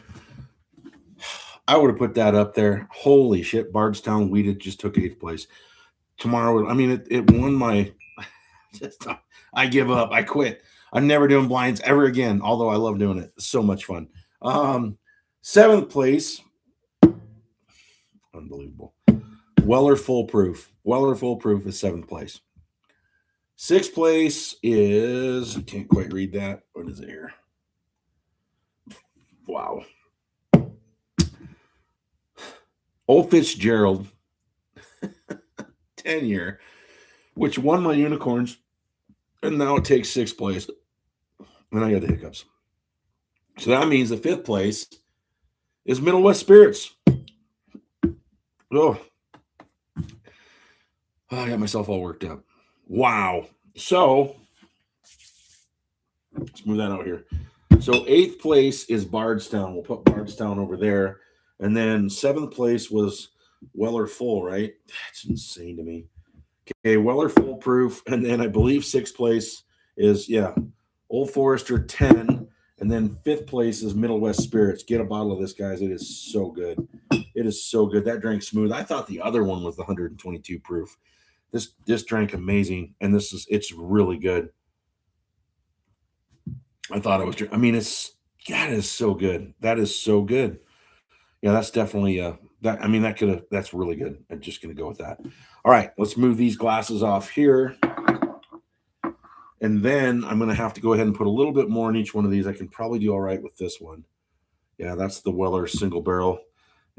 I would have put that up there. Holy shit. Bardstown Wheted just took 8th place. Tomorrow, I mean, it won my... I give up. I quit. I'm never doing blinds ever again, although I love doing it. It's so much fun. 7th place. Unbelievable. Weller Foolproof. Weller Foolproof is 7th place. 6th place is... I can't quite read that. What is it here? Wow. Old Fitzgerald 10-year, which won my unicorns, and now it takes 6th place. And I got the hiccups. So that means the 5th place is Middle West Spirits. Oh, I got myself all worked up. Wow. So let's move that out here. So 8th place is Bardstown. We'll put Bardstown over there. And then 7th place was Weller Full, right? That's insane to me. Okay, Weller Foolproof. And then I believe 6th place is, Old Forester 10. And then 5th place is Middle West Spirits. Get a bottle of this, guys. It is so good. It is so good. That drank smooth. I thought the other one was the 122 proof. This drank amazing. And it's really good. I thought it was, I mean, God, it is so good. That is so good. Yeah, that's definitely, that's really good. I'm just going to go with that. All right, let's move these glasses off here. And then I'm going to have to go ahead and put a little bit more in each one of these. I can probably do all right with this one. Yeah, that's the Weller single barrel.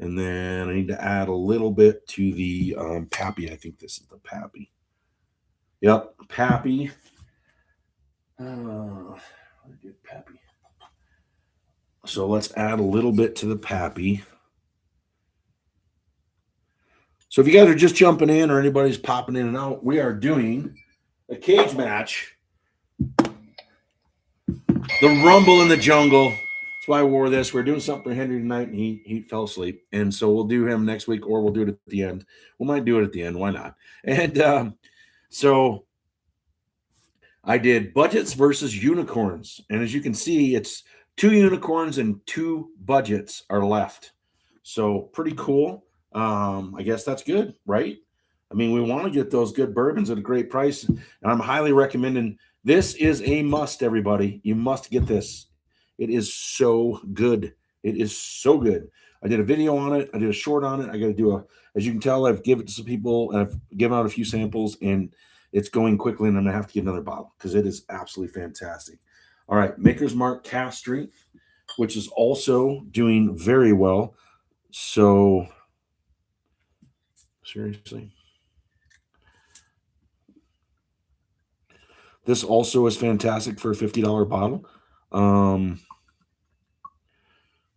And then I need to add a little bit to the Pappy. I think this is the Pappy. Yep, Pappy. Pappy. So let's add a little bit to the Pappy. So if you guys are just jumping in or anybody's popping in and out, we are doing a cage match. The Rumble in the Jungle. That's why I wore this. We're doing something for Henry tonight, and he fell asleep. And so we'll do him next week, or we'll do it at the end. We might do it at the end. Why not? And so I did budgets versus unicorns. And as you can see, it's 2 unicorns and 2 budgets are left. So pretty cool. I guess that's good, right? I mean, we want to get those good bourbons at a great price. And I'm highly recommending this is a must, everybody. You must get this. It is so good. It is so good. I did a video on it. I did a short on it. I got to do as you can tell, I've given it to some people and I've given out a few samples, and it's going quickly, and I'm gonna have to get another bottle because it is absolutely fantastic. All right, Maker's Mark Cask Strength, which is also doing very well. So seriously, this also is fantastic for a $50 bottle.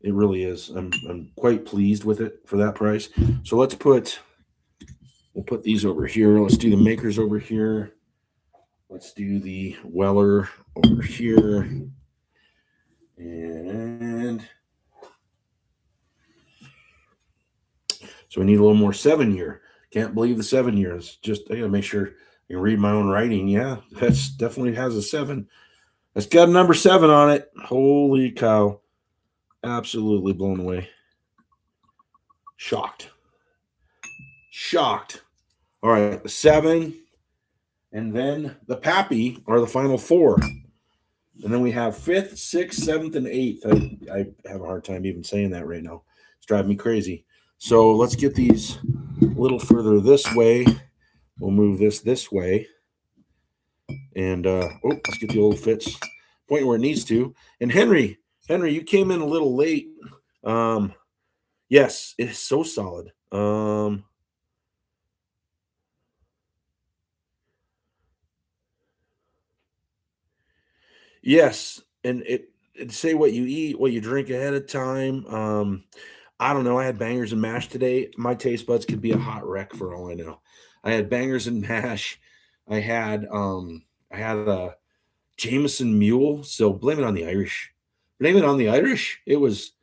It really is. I'm quite pleased with it for that price. So we'll put these over here. Let's do the Makers over here. Let's do the Weller over here. And so we need a little more 7-year. Can't believe the 7 years. Just I gotta make sure I can read my own writing. Yeah, that's definitely has a 7. It's got a number 7 on it. Holy cow. Absolutely blown away. Shocked. All right, the 7, and then the Pappy are the final 4. And then we have 5th, 6th, 7th, and 8th. I have a hard time even saying that right now. It's driving me crazy. So let's get these a little further this way. We'll move this way. And let's get the old fits point where it needs to. And Henry, you came in a little late. Yes, it is so solid. Yes, and it say what you eat, what you drink ahead of time. I don't know. I had bangers and mash today. My taste buds could be a hot wreck for all I know. I had bangers and mash. I had a Jameson Mule. So blame it on the Irish. Blame it on the Irish. It was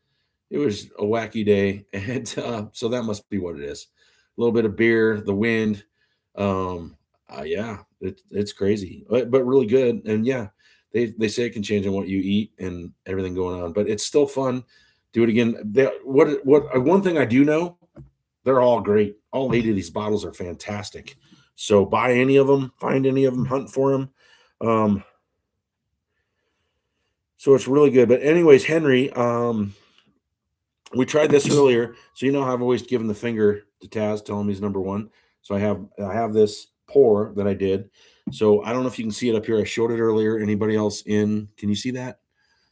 a wacky day, and so that must be what it is. A little bit of beer, the wind. Yeah, it's crazy, but really good. And yeah, they say it can change on what you eat and everything going on, but it's still fun. Do it again. One thing I do know, they're all great. All 8 of these bottles are fantastic. So buy any of them, find any of them, hunt for them. So it's really good. But anyways, Henry, we tried this earlier, so you know how I've always given the finger to Taz, tell him he's number 1. So I have this pour that I did. So I don't know if you can see it up here. I showed it earlier. Anybody else in? Can you see that?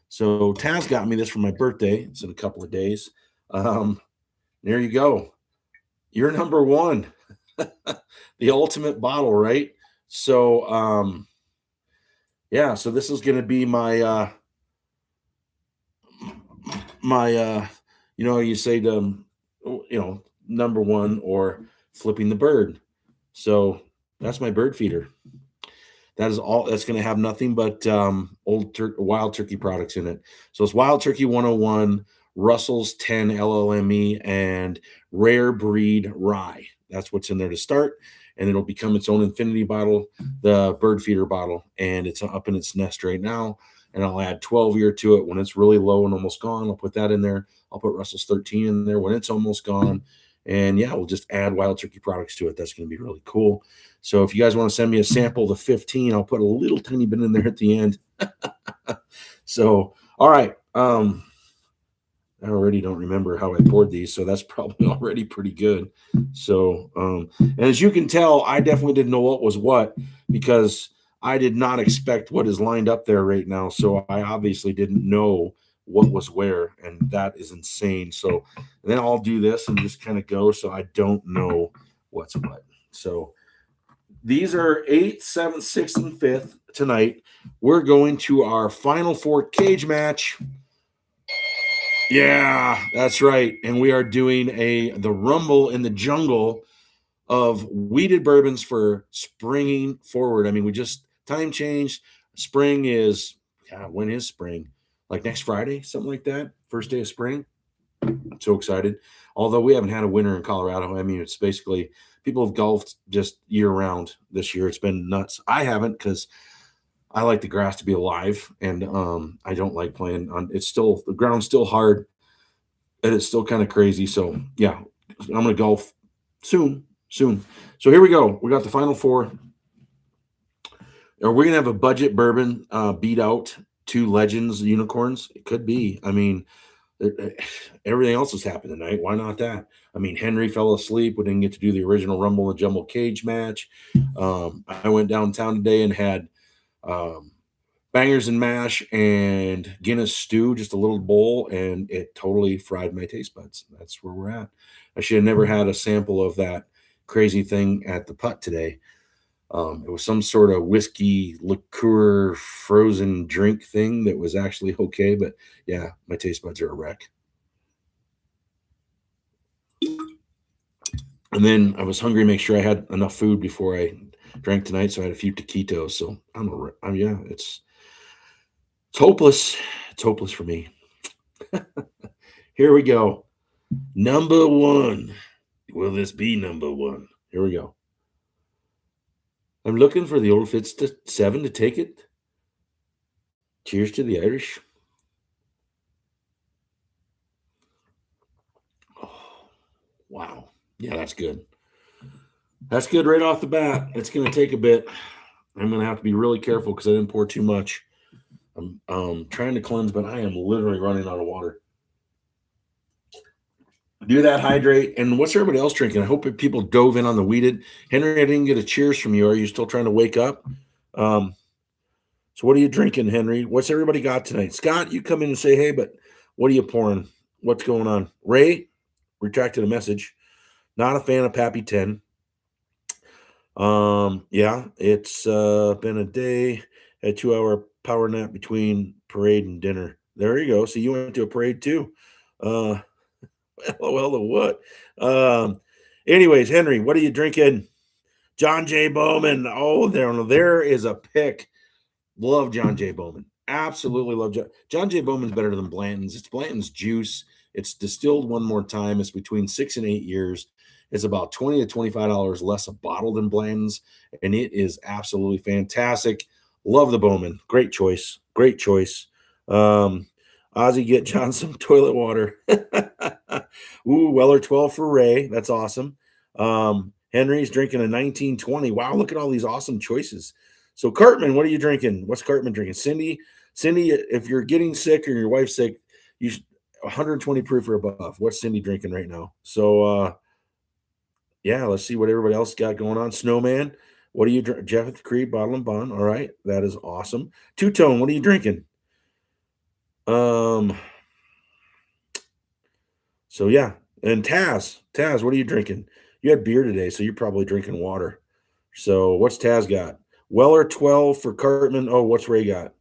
So Taz got me this for my birthday. It's in a couple of days. There you go. You're number 1. The ultimate bottle, right? So yeah, so this is going to be my you say to number 1 or flipping the bird. So that's my bird feeder. That is all. That's going to have nothing but wild turkey products in it. So it's Wild Turkey 101, Russell's 10 LLME, and Rare Breed Rye. That's what's in there to start, and it'll become its own infinity bottle, the bird feeder bottle, and it's up in its nest right now. And I'll add 12-year to it when it's really low and almost gone. I'll put that in there. I'll put Russell's 13 in there when it's almost gone. And yeah, we'll just add Wild Turkey products to it. That's going to be really cool. So if you guys want to send me a sample of the 15, I'll put a little tiny bit in there at the end. So, all right. I already don't remember how I poured these, so that's probably already pretty good. So, and as you can tell, I definitely didn't know what was what because I did not expect what is lined up there right now. So I obviously didn't know what was where, and that is insane. So then I'll do this and just kind of go. So I don't know what's what. So these are 8th, 7th, 6th, and 5th tonight. We're going to our final 4 cage match. Yeah, that's right. And we are doing the Rumble in the Jungle of wheated bourbons for springing forward. I mean, we just time changed. Spring is, when is spring? Like next Friday, something like that. First day of spring. I'm so excited. Although we haven't had a winter in Colorado. I mean, it's basically people have golfed just year round this year. It's been nuts. I haven't because I like the grass to be alive, and I don't like playing on. It's still the ground's still hard, and it's still kind of crazy. So yeah, I'm gonna golf soon, soon. So here we go. We got the final four. Are we gonna have a budget bourbon beat out two legends unicorns? It could be. I mean, everything else has happened tonight. Why not that? I mean, Henry fell asleep. We didn't get to do the original Rumble and Jumble cage match. I went downtown today and had um, bangers and mash and Guinness stew, just a little bowl, and it totally fried my taste buds. That's where we're at. I should have never had a sample of that crazy thing at the putt today. It was some sort of whiskey liqueur frozen drink thing that was actually okay, but yeah, my taste buds are a wreck. And then I was hungry to make sure I had enough food before I drank tonight, so I had a few taquitos. So yeah, it's hopeless. It's hopeless for me. Here we go. Number one. Will this be number one? Here we go. I'm looking for the old Fitz to 7 to take it. Cheers to the Irish. Oh, wow. Yeah, that's good. That's good right off the bat. It's going to take a bit. I'm going to have to be really careful because I didn't pour too much. I'm trying to cleanse, but I am literally running out of water. Do that, hydrate. And what's everybody else drinking? I hope people dove in on the Wheted. Henry, I didn't get a cheers from you. Are you still trying to wake up? So what are you drinking, Henry? What's everybody got tonight? Scott, you come in and say, hey, but what are you pouring? What's going on? Ray, retracted a message. Not a fan of Pappy 10. Yeah, it's been a day, a 2-hour power nap between parade and dinner. There you go. So you went to a parade too. LOL to what? Anyways, Henry, what are you drinking? John J. Bowman. Oh, there is a pick. Love John J. Bowman. Absolutely love John J. Bowman's better than Blanton's. It's Blanton's juice. It's distilled one more time. It's between 6 and 8 years. It's about $20 to $25 less a bottle than Blanton's, and it is absolutely fantastic. Love the Bowman. Great choice. Great choice. Ozzy, get John some toilet water. Ooh, Weller 12 for Ray. That's awesome. Henry's drinking a 1920. Wow, look at all these awesome choices. So Cartman, what are you drinking? What's Cartman drinking? Cindy, if you're getting sick or your wife's sick, you should 120 proof or above. What's Cindy drinking right now? So yeah, let's see what everybody else got going on. Snowman, what are you drinking? Jeff Creed, Bottle and Bond. All right, that is awesome. Two Tone, what are you drinking? So yeah, and Taz, what are you drinking? You had beer today, so you're probably drinking water. So what's Taz got? Weller 12 for Cartman. Oh, what's Ray got?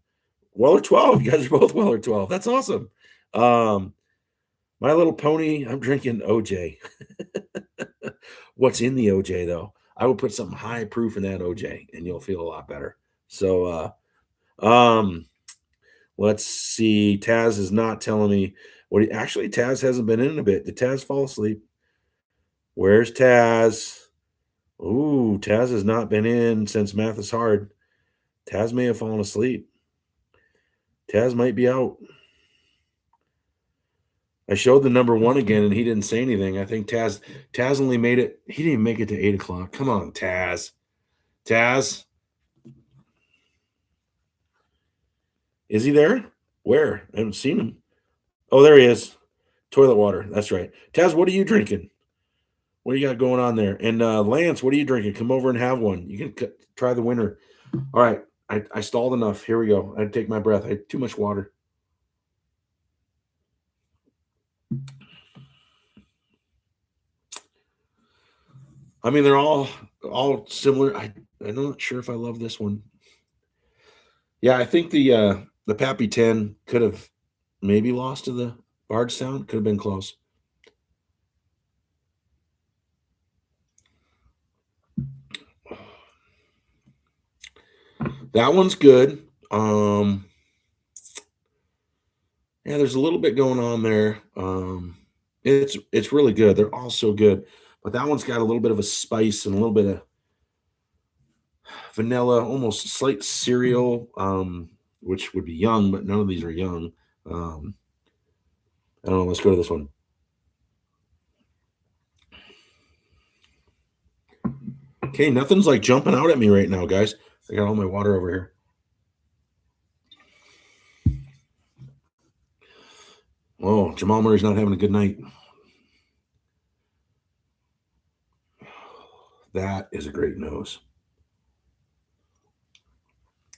Weller 12. You guys are both Weller 12. That's awesome. My Little Pony, I'm drinking OJ. What's in the OJ though? I will put something high proof in that OJ and you'll feel a lot better. So let's see. Taz is not telling me what actually Taz hasn't been in a bit. Did Taz fall asleep? Where's Taz? Ooh, Taz has not been in since math is hard. Taz may have fallen asleep. Taz might be out. I showed the number one again, and he didn't say anything. I think Taz only made it. He didn't even make it to 8:00. Come on, Taz. Taz, is he there? Where? I haven't seen him. Oh, there he is. Toilet water. That's right. Taz, what are you drinking? What do you got going on there? And Lance, what are you drinking? Come over and have one. You can try the winner. All right. I stalled enough. Here we go. I had to take my breath. I had too much water. I mean, they're all similar. I'm not sure if I love this one. Yeah, I think the Pappy 10 could have maybe lost to the Bardstown. Could have been close. That one's good. Yeah, there's a little bit going on there. It's really good. They're all so good, but that one's got a little bit of a spice and a little bit of vanilla, almost slight cereal, which would be young, but none of these are young. I don't know. Let's go to this one. Okay, nothing's like jumping out at me right now, guys. I got all my water over here. Oh, Jamal Murray's not having a good night. That is a great nose.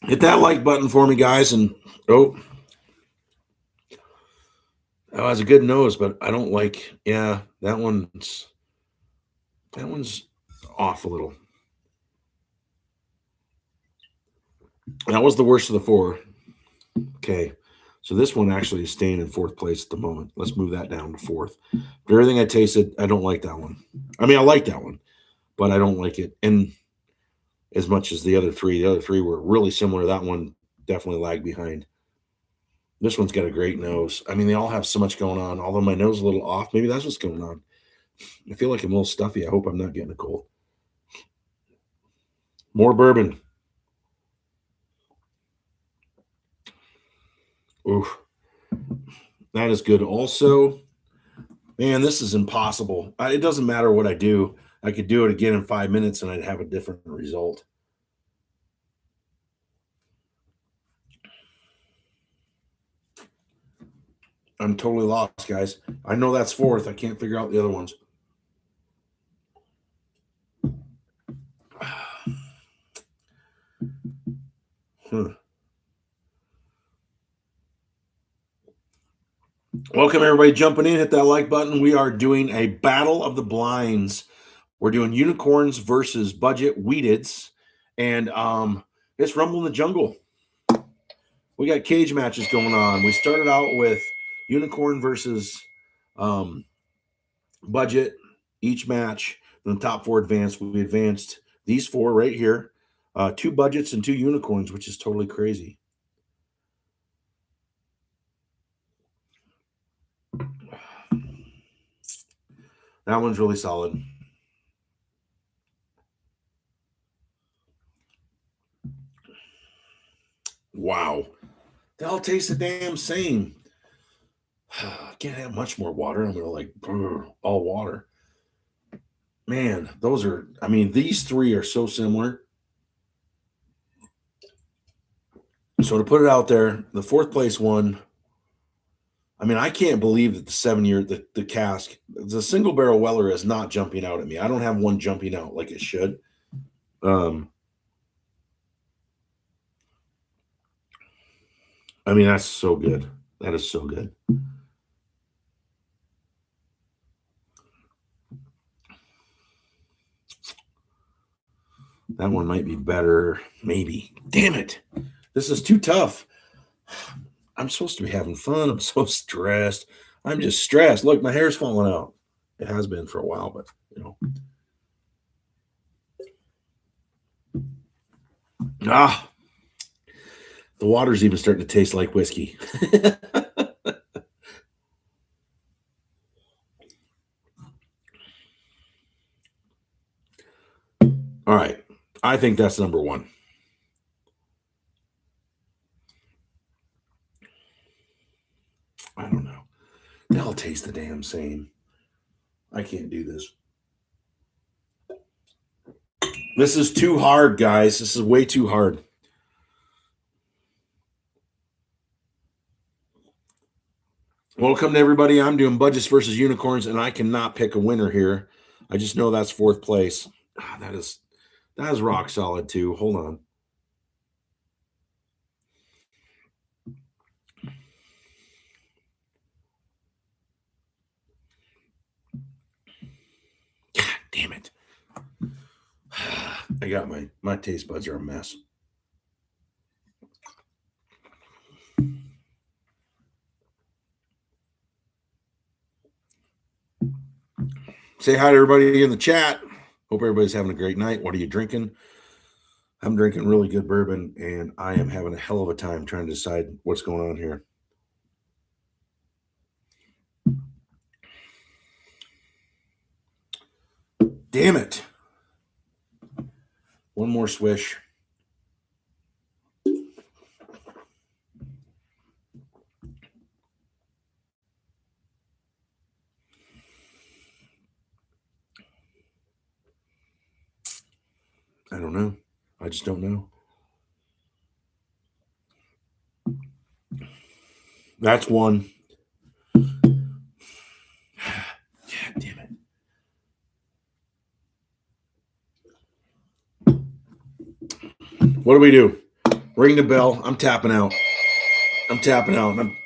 Hit that like button for me, guys. And oh, that was a good nose, but I don't like. Yeah, that one's off a little. That was the worst of the four. Okay, so this one actually is staying in fourth place at the moment. Let's move that down to fourth. But everything I tasted, I don't like that one. I mean, I like that one, but I don't like it. And as much as the other three. The other three were really similar. That one definitely lagged behind. This one's got a great nose. I mean, they all have so much going on. Although my nose is a little off, maybe that's what's going on. I feel like I'm a little stuffy. I hope I'm not getting a cold. More bourbon. Oof. That is good. Also, man, this is impossible. It doesn't matter what I do. I could do it again in 5 minutes and I'd have a different result. I'm totally lost, guys. I know that's fourth. I can't figure out the other ones. Welcome, everybody jumping in. Hit that like button. We are doing a battle of the blinds. We're doing unicorns versus budget Wheateds. And it's Rumble in the Jungle. We got cage matches going on. We started out with unicorn versus budget, each match. Then the top four advanced. We advanced these four right here. 2 budgets and 2 unicorns, which is totally crazy. That one's really solid. Wow. They all taste the damn same. I can't have much more water. I'm gonna like all water. Man, those are. I mean, these three are so similar. So to put it out there, the fourth place one. I mean, I can't believe that the 7-year the cask, the single barrel Weller is not jumping out at me. I don't have one jumping out like it should. I mean, that's so good. That is so good. That one might be better. Maybe. Damn it. This is too tough. I'm supposed to be having fun. I'm so stressed. I'm just stressed. Look, my hair's falling out. It has been for a while, but you know. The water's even starting to taste like whiskey. All right. I think that's number one. I don't know. They all taste the damn same. I can't do this. This is too hard, guys. This is way too hard. Welcome to everybody. I'm doing budgets versus unicorns, and I cannot pick a winner here. I just know that's fourth place. That is rock solid too. Hold on. God damn it. I got my taste buds are a mess. Say hi to everybody in the chat. Hope everybody's having a great night. What are you drinking? I'm drinking really good bourbon, and I am having a hell of a time trying to decide what's going on here. Damn it. One more swish. I don't know. I just don't know. That's one. God damn it. What do we do? Ring the bell. I'm tapping out. I'm tapping out. I'm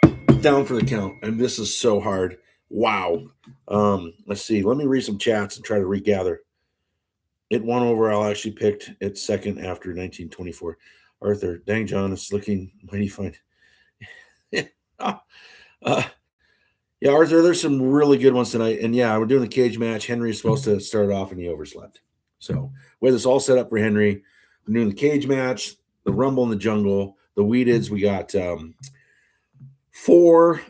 down for the count. And this is so hard. Wow. Let's see. Let me read some chats and try to regather. It won overall. I actually picked it second after 1924. Arthur, dang John, it's looking mighty fine. uh, yeah, Arthur, there's some really good ones tonight. And yeah, we're doing the cage match. Henry's supposed to start off and he overslept. So we have this all set up for Henry. We're doing the cage match, the Rumble in the Jungle, the Wheateds. We got four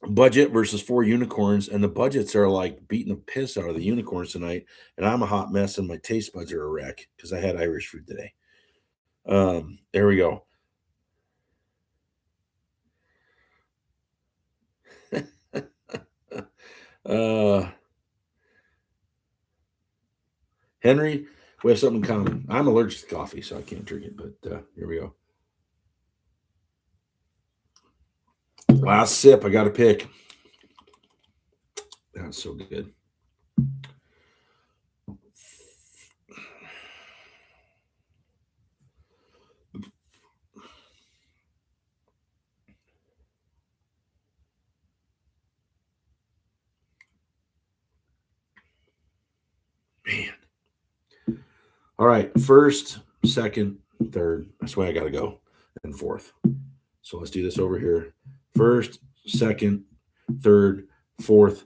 budget versus four unicorns, and the budgets are like beating the piss out of the unicorns tonight. And I'm a hot mess, and my taste buds are a wreck because I had Irish food today. There we go. Henry, we have something in common. I'm allergic to coffee, so I can't drink it. But here we go. Last sip, I got to pick. That's so good. Man. All right. First, second, third. That's why I got to go. And fourth. So let's do this over here. First, second, third, fourth.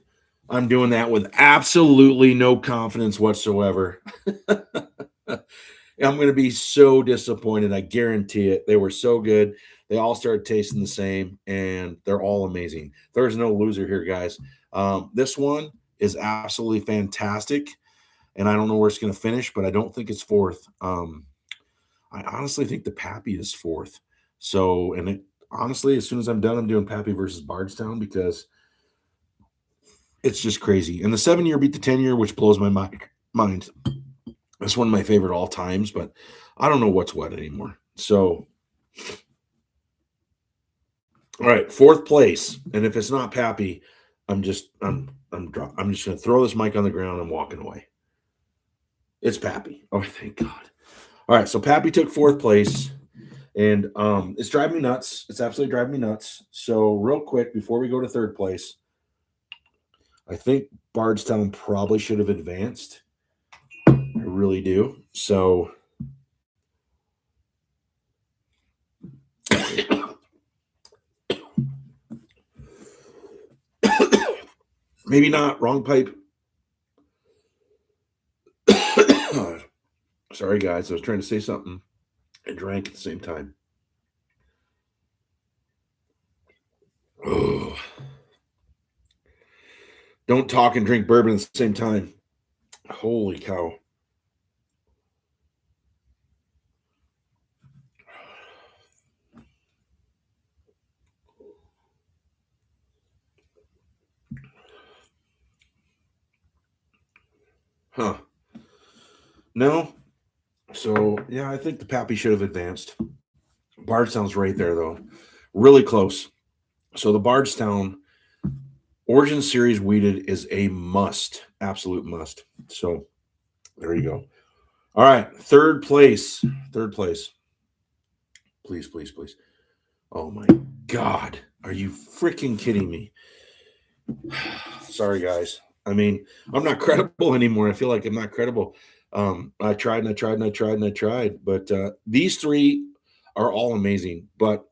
I'm doing that with absolutely no confidence whatsoever. I'm going to be so disappointed. I guarantee it. They were so good. They all started tasting the same, and they're all amazing. There's no loser here, guys. This one is absolutely fantastic, and I don't know where it's going to finish, but I don't think it's fourth. I honestly think the Pappy is fourth. So, and honestly, as soon as I'm done, I'm doing Pappy versus Bardstown because it's just crazy. And the 7-year beat the 10-year, which blows my mind. That's one of my favorite all times, but I don't know what's what anymore. So, all right, fourth place. And if it's not Pappy, I'm just going to throw this mic on the ground and walking away. It's Pappy. Oh, thank God. All right, so Pappy took fourth place. And it's driving me nuts. It's absolutely driving me nuts. So real quick, before we go to third place, I think Bardstown probably should have advanced. I really do. So maybe not. Wrong pipe. Sorry, guys. I was trying to say something and drank at the same time. Oh. Don't talk and drink bourbon at the same time. Holy cow. Huh. No. So, yeah, I think the Pappy should have advanced. Bardstown's right there, though. Really close. So the Bardstown Origin Series Wheated is a must. Absolute must. So there you go. All right. Third place. Third place. Please, please, please. Oh, my God. Are you freaking kidding me? Sorry, guys. I mean, I'm not credible anymore. I feel like I'm not credible. I tried and I tried and I tried and I tried. But these three are all amazing. But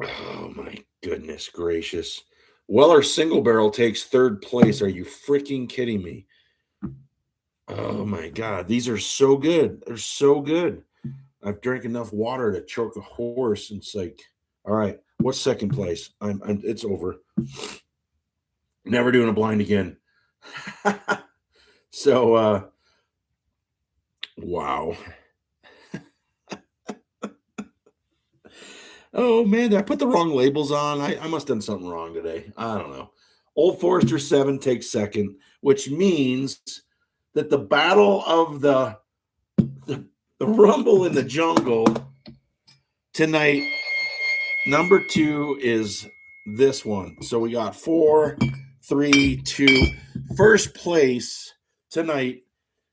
oh, my goodness gracious. Weller Single Barrel takes third place. Are you freaking kidding me? Oh, my God. These are so good. They're so good. I've drank enough water to choke a horse. And it's like, all right, what's second place? It's over. Never doing a blind again. So, wow. Oh man, did I put the wrong labels on? I must have done something wrong today. I don't know. Old Forester 7 takes second, which means that the battle of the rumble in the jungle tonight, number 2 is this one. So we got 4, 3, 2. First place tonight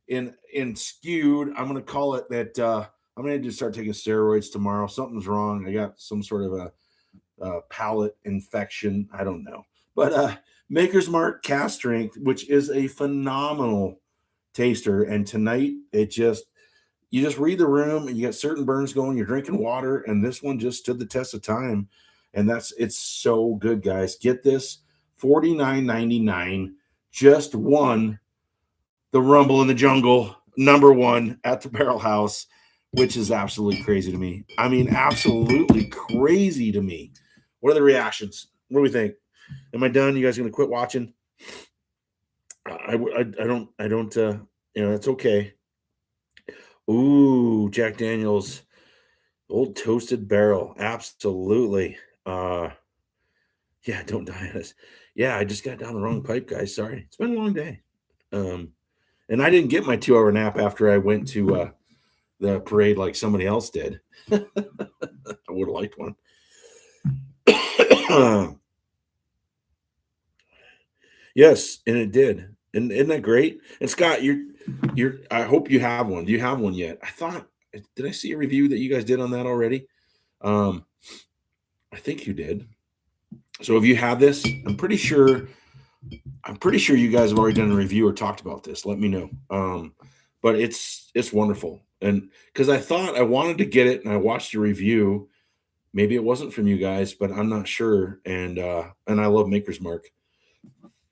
in skewed. I'm gonna call it that. I'm gonna just start taking steroids tomorrow. Something's wrong. I got some sort of a palate infection. I don't know. But Maker's Mark Cast Strength, which is a phenomenal taster, and tonight you just read the room and you got certain burns going. You're drinking water, and this one just stood the test of time, and it's so good, guys. Get this, $49.99. Just won the Rumble in the Jungle #1 at the Barrelhouse, which is absolutely crazy to me. I mean, absolutely crazy to me. What are the reactions? What do we think? Am I done? You guys going to quit watching? I don't. It's okay. Ooh, Jack Daniels, old toasted barrel. Absolutely. Yeah, don't die on us. Yeah, I just got down the wrong pipe, guys. Sorry. It's been a long day. And I didn't get my 2-hour nap after I went to the parade like somebody else did. I would have liked one. Yes, and it did. And isn't that great? And Scott, you're I hope you have one. Do you have one yet? Did I see a review that you guys did on that already? I think you did. So if you have this, I'm pretty sure you guys have already done a review or talked about this. Let me know. But it's wonderful. And because I thought I wanted to get it and I watched your review. Maybe it wasn't from you guys, but I'm not sure. And I love Maker's Mark.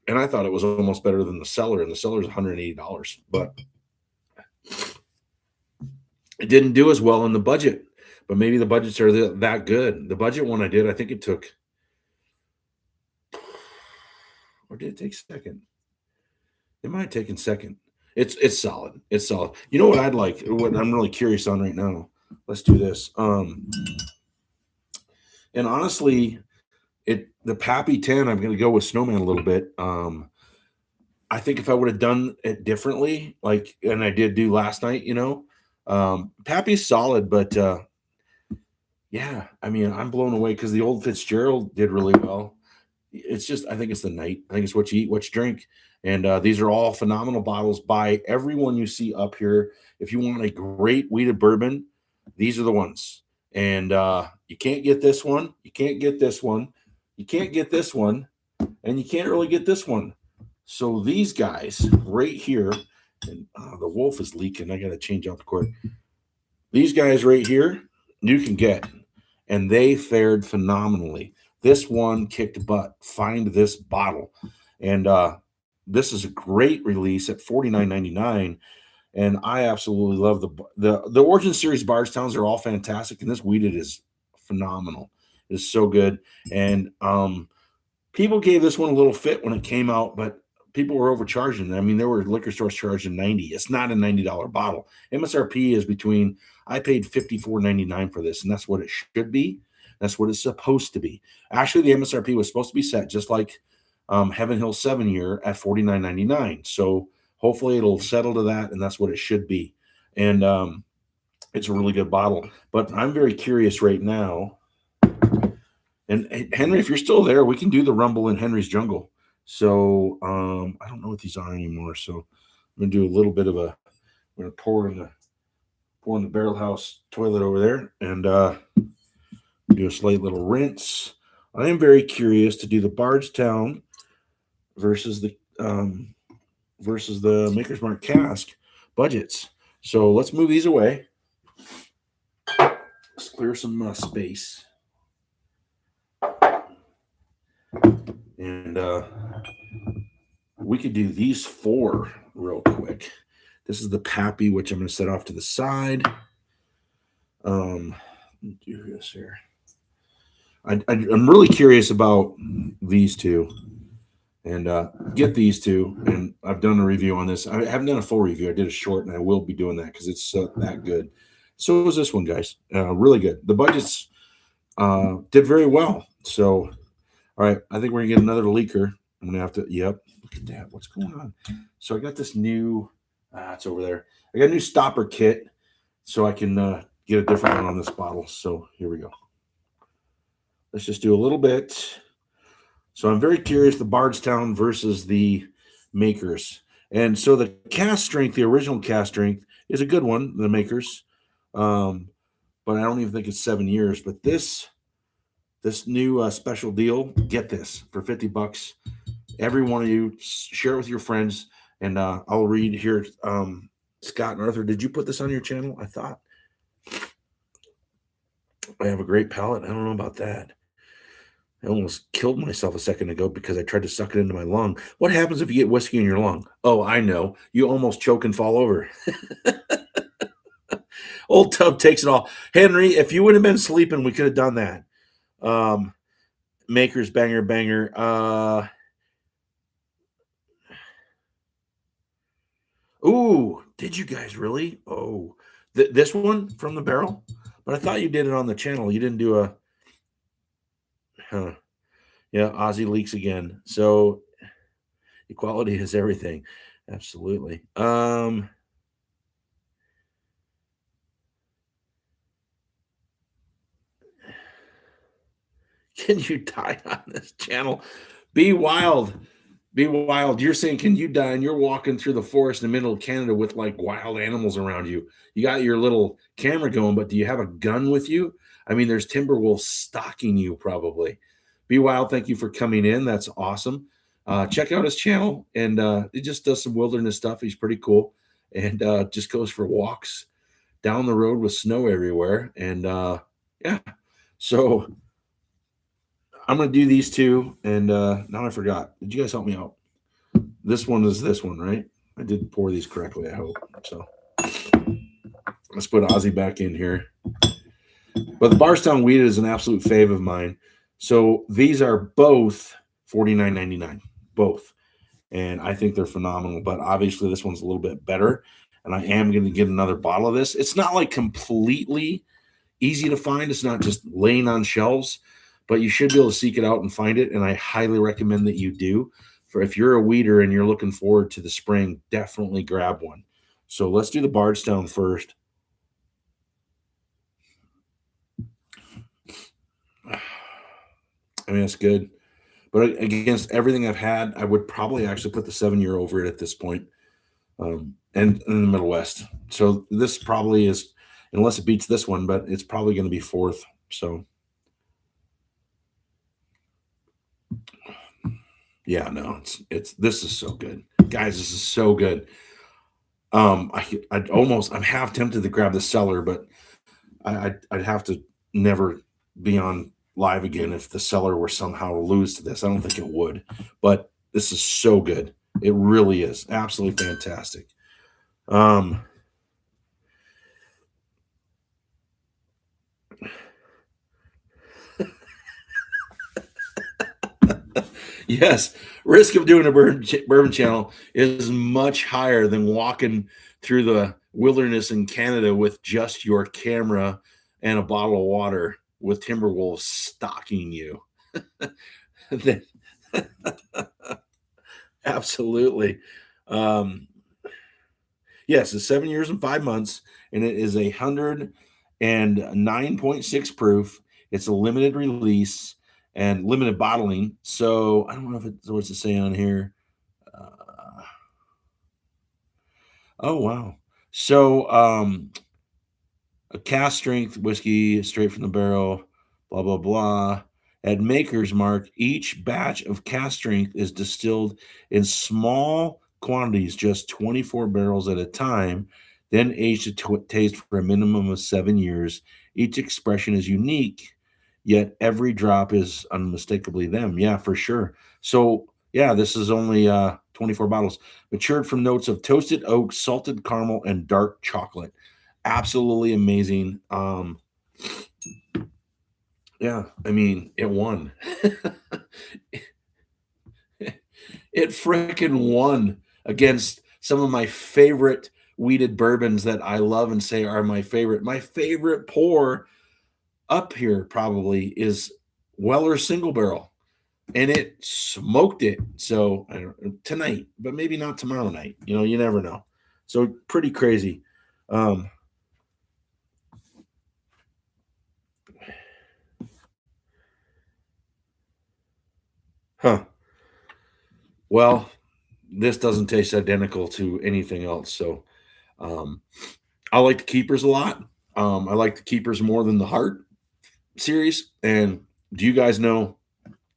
And I thought it was almost better than the Cellar, and the Cellar is $180. But it didn't do as well in the budget. But maybe the budgets are that good. The budget one I did, I think it took, or did it take second? It might have taken second. It's solid. It's solid. You know what I'd like? What I'm really curious on right now. Let's do this. And honestly, the Pappy 10, I'm going to go with Snowman a little bit. I think if I would have done it differently, and I did do last night, Pappy's solid, but yeah, I mean, I'm blown away because the old Fitzgerald did really well. It's just, I think it's the night. I think it's what you eat, what you drink. And these are all phenomenal bottles by everyone you see up here. If you want a great wheated bourbon, these are the ones. And you can't get this one. You can't get this one. You can't get this one. And you can't really get this one. So these guys right here, and the wolf is leaking. I got to change out the cord. These guys right here, you can get. And they fared phenomenally. This one kicked butt. Find this bottle. And this is a great release at $49.99. And I absolutely love the Origin Series Bardstowns are all fantastic. And this Wheted is phenomenal. It is so good. And people gave this one a little fit when it came out, but people were overcharging. I mean, there were liquor stores charging $90. It's not a $90 bottle. MSRP is between, I paid $54.99 for this, and that's what it should be. That's what it's supposed to be. Actually, the MSRP was supposed to be set just like Heaven Hill 7-year at $49.99. So hopefully it'll settle to that, and that's what it should be. And it's a really good bottle. But I'm very curious right now. And Henry, if you're still there, we can do the Rumble in Henry's Jungle. So I don't know what these are anymore. So I'm gonna do a little bit of I'm gonna pour in the Barrelhouse toilet over there and do a slight little rinse. I am very curious to do the Bardstown versus the Maker's Mark cask budgets. So let's move these away. Let's clear some space. And we could do these 4 real quick. This is the Pappy, which I'm going to set off to the side. Do this here. I'm really curious about these two. And get these two. And I've done a review on this. I haven't done a full review. I did a short, and I will be doing that because it's that good. So is this one, guys. Really good. The budgets did very well. So, all right, I think we're going to get another leaker. I'm going to have to, yep, look at that. What's going on? So I got this new It's over there. I got a new stopper kit, so I can get a different one on this bottle. So here we go. Let's just do a little bit. So I'm very curious, the Bardstown versus the Makers. And so the cast strength, the original cast strength, is a good one, the Makers. But I don't even think it's 7 years. But this new special deal, get this for $50. Every one of you, share it with your friends, and I'll read here. Scott and Arthur, did you put this on your channel? I thought. I have a great palate. I don't know about that. I almost killed myself a second ago because I tried to suck it into my lung. What happens if you get whiskey in your lung? Oh, I know. You almost choke and fall over. Old Tub takes it all. Henry, if you would have been sleeping, we could have done that. Makers, banger, banger. Ooh, did you guys really? Oh, this one from the barrel? But I thought you did it on the channel. You didn't do a... Huh. Yeah, Aussie leaks again. So equality is everything. Absolutely. Can you die on this channel? Be wild. Be wild. You're saying, can you die? And you're walking through the forest in the middle of Canada with like wild animals around you. You got your little camera going, but do you have a gun with you? I mean, there's timber wolves stalking you probably. Be wild. Thank you for coming in. That's awesome. Check out his channel, and he just does some wilderness stuff. He's pretty cool, and just goes for walks down the road with snow everywhere. And yeah, so I'm going to do these two, and now I forgot. Did you guys help me out? This one is this one, right? I did pour these correctly, I hope. So let's put Ozzy back in here. But the Barstown Wheted is an absolute fave of mine. So these are both $49.99, both. And I think they're phenomenal. But obviously this one's a little bit better. And I am going to get another bottle of this. It's not like completely easy to find. It's not just laying on shelves, but you should be able to seek it out and find it. And I highly recommend that you do. For if you're a weeder and you're looking forward to the spring, definitely grab one. So let's do the Bardstown first. I mean, it's good. But against everything I've had, I would probably actually put the 7-year over it at this point. And in the Middle West. So this probably is, unless it beats this one, but it's probably going to be fourth. So yeah, no, this is so good, guys. This is so good. I'm half tempted to grab the cellar, but I'd have to never be on live again if the cellar were somehow to lose to this. I don't think it would, but this is so good. It really is absolutely fantastic. Yes, risk of doing a bourbon channel is much higher than walking through the wilderness in Canada with just your camera and a bottle of water with timber wolves stalking you. Absolutely. Yes, it's 7 years and 5 months, and it is 109.6 proof. It's a limited release and limited bottling. So I don't know if it's what's it say on here. Oh wow. So a cast strength whiskey straight from the barrel, blah blah blah. At Maker's Mark, each batch of cast strength is distilled in small quantities, just 24 barrels at a time, then aged to taste for a minimum of 7 years. Each expression is unique, yet every drop is unmistakably them. Yeah, for sure. So yeah, this is only 24 bottles, matured from notes of toasted oak, salted caramel, and dark chocolate. Absolutely amazing. Yeah, I mean, it won. It freaking won against some of my favorite wheated bourbons that I love and say are my favorite. My favorite pour up here probably is Weller Single Barrel, and it smoked it. So tonight, but maybe not tomorrow night. You know, you never know. So pretty crazy. Huh. Well, this doesn't taste identical to anything else. So um, I like the keepers a lot. I like the keepers more than the heart series. And do you guys know,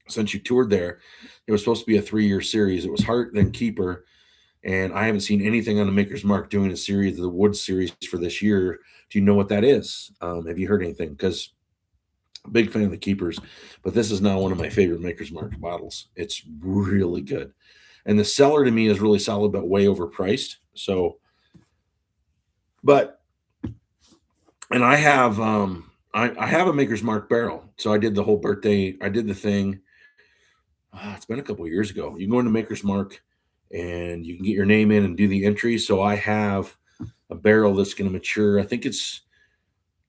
since you toured there, it was supposed to be a 3-year series. It was heart, then keeper. And I haven't seen anything on the Maker's Mark doing a series, the wood series for this year. Do you know what that is? Have you heard anything? Because big fan of the keepers, but this is now one of my favorite Maker's Mark bottles. It's really good. And the cellar to me is really solid, but way overpriced. So, but, and I have a Maker's Mark barrel. So I did the whole birthday, I did the thing. It's been a couple of years ago. You can go into Maker's Mark and you can get your name in and do the entry. So I have a barrel that's going to mature. I think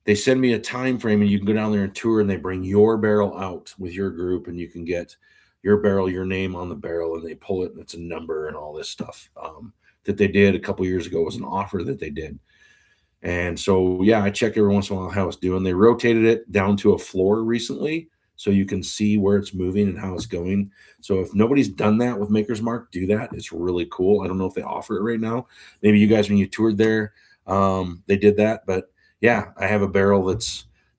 they send me a time frame and you can go down there and tour and they bring your barrel out with your group and you can get your barrel, your name on the barrel, and they pull it and it's a number and all this stuff that they did a couple years ago. It was an offer that they did. And so, yeah, I check every once in a while how it's doing. They rotated it down to a floor recently so you can see where it's moving and how it's going. So if nobody's done that with Maker's Mark, do that. It's really cool. I don't know if they offer it right now. Maybe you guys, when you toured there, they did that. But yeah, I have a barrel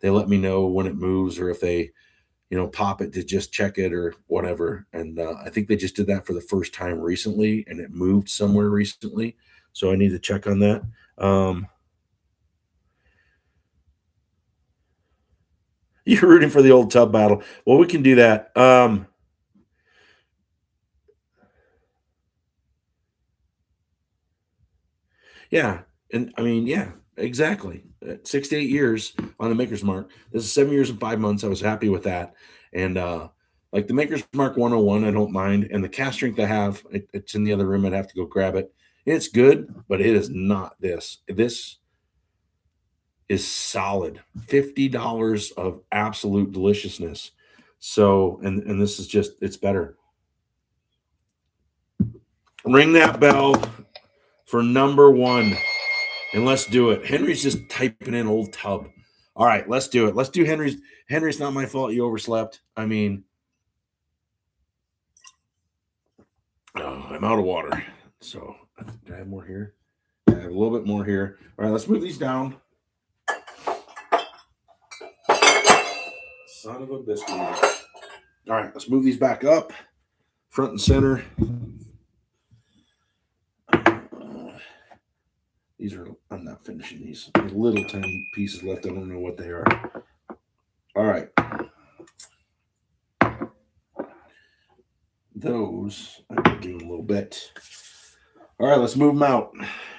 they let me know when it moves or if they, pop it to just check it or whatever. And I think they just did that for the first time recently and it moved somewhere recently. So I need to check on that. You're rooting for the old tub battle. Well, we can do that. Yeah, and I mean, yeah, exactly. 6 to 8 years on the Maker's Mark. This is 7 years and 5 months. I was happy with that, and like the Maker's Mark 101, I don't mind. And the cast strength I have, it's in the other room. I'd have to go grab it. It's good, but it is not this. This is solid. $50 of absolute deliciousness. So, and this is just it's better. Ring that bell for number one, and let's do it. Henry's just typing in old tub. All right, let's do it. Let's do Henry's. Henry's not my fault. You overslept. I mean, I'm out of water. So, do I have more here? I have a little bit more here. All right, let's move these down. Son of a biscuit. All right, let's move these back up, front and center. These are, I'm not finishing these. There's little tiny pieces left. I don't know what they are. All right. Those, I'm going to do a little bit. All right, let's move them out.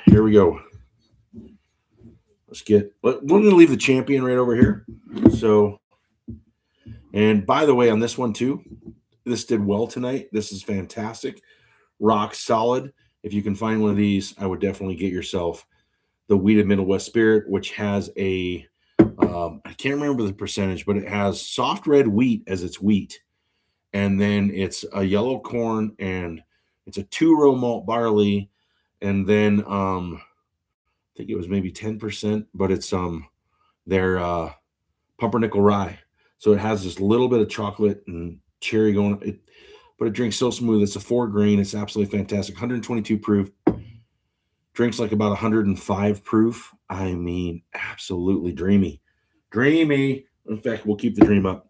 Here we go. We're going to leave the champion right over here. So, and by the way, on this one too, this did well tonight. This is fantastic. Rock solid. If you can find one of these, I would definitely get yourself the Wheted Middle West Spirit, which has I can't remember the percentage, but it has soft red wheat as its wheat. And then it's a yellow corn and it's a 2-row malt barley. And then I think it was maybe 10%, but it's their pumpernickel rye. So it has this little bit of chocolate and cherry going. But it drinks so smooth. It's a 4 grain. It's absolutely fantastic. 122 proof. Drinks like about 105 proof. I mean, absolutely dreamy. Dreamy. In fact, we'll keep the dream up.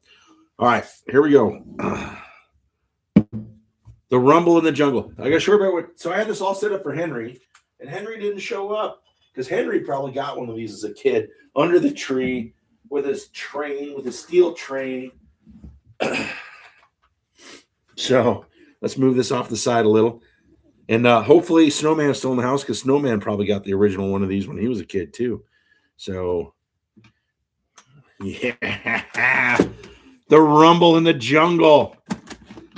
All right, here we go. The Rumble in the Jungle. I got sure about what. So I had this all set up for Henry, and Henry didn't show up because Henry probably got one of these as a kid under the tree with his train, with his steel train. So let's move this off the side a little. And hopefully Snowman's still in the house because Snowman probably got the original one of these when he was a kid too. So, yeah. The Rumble in the Jungle.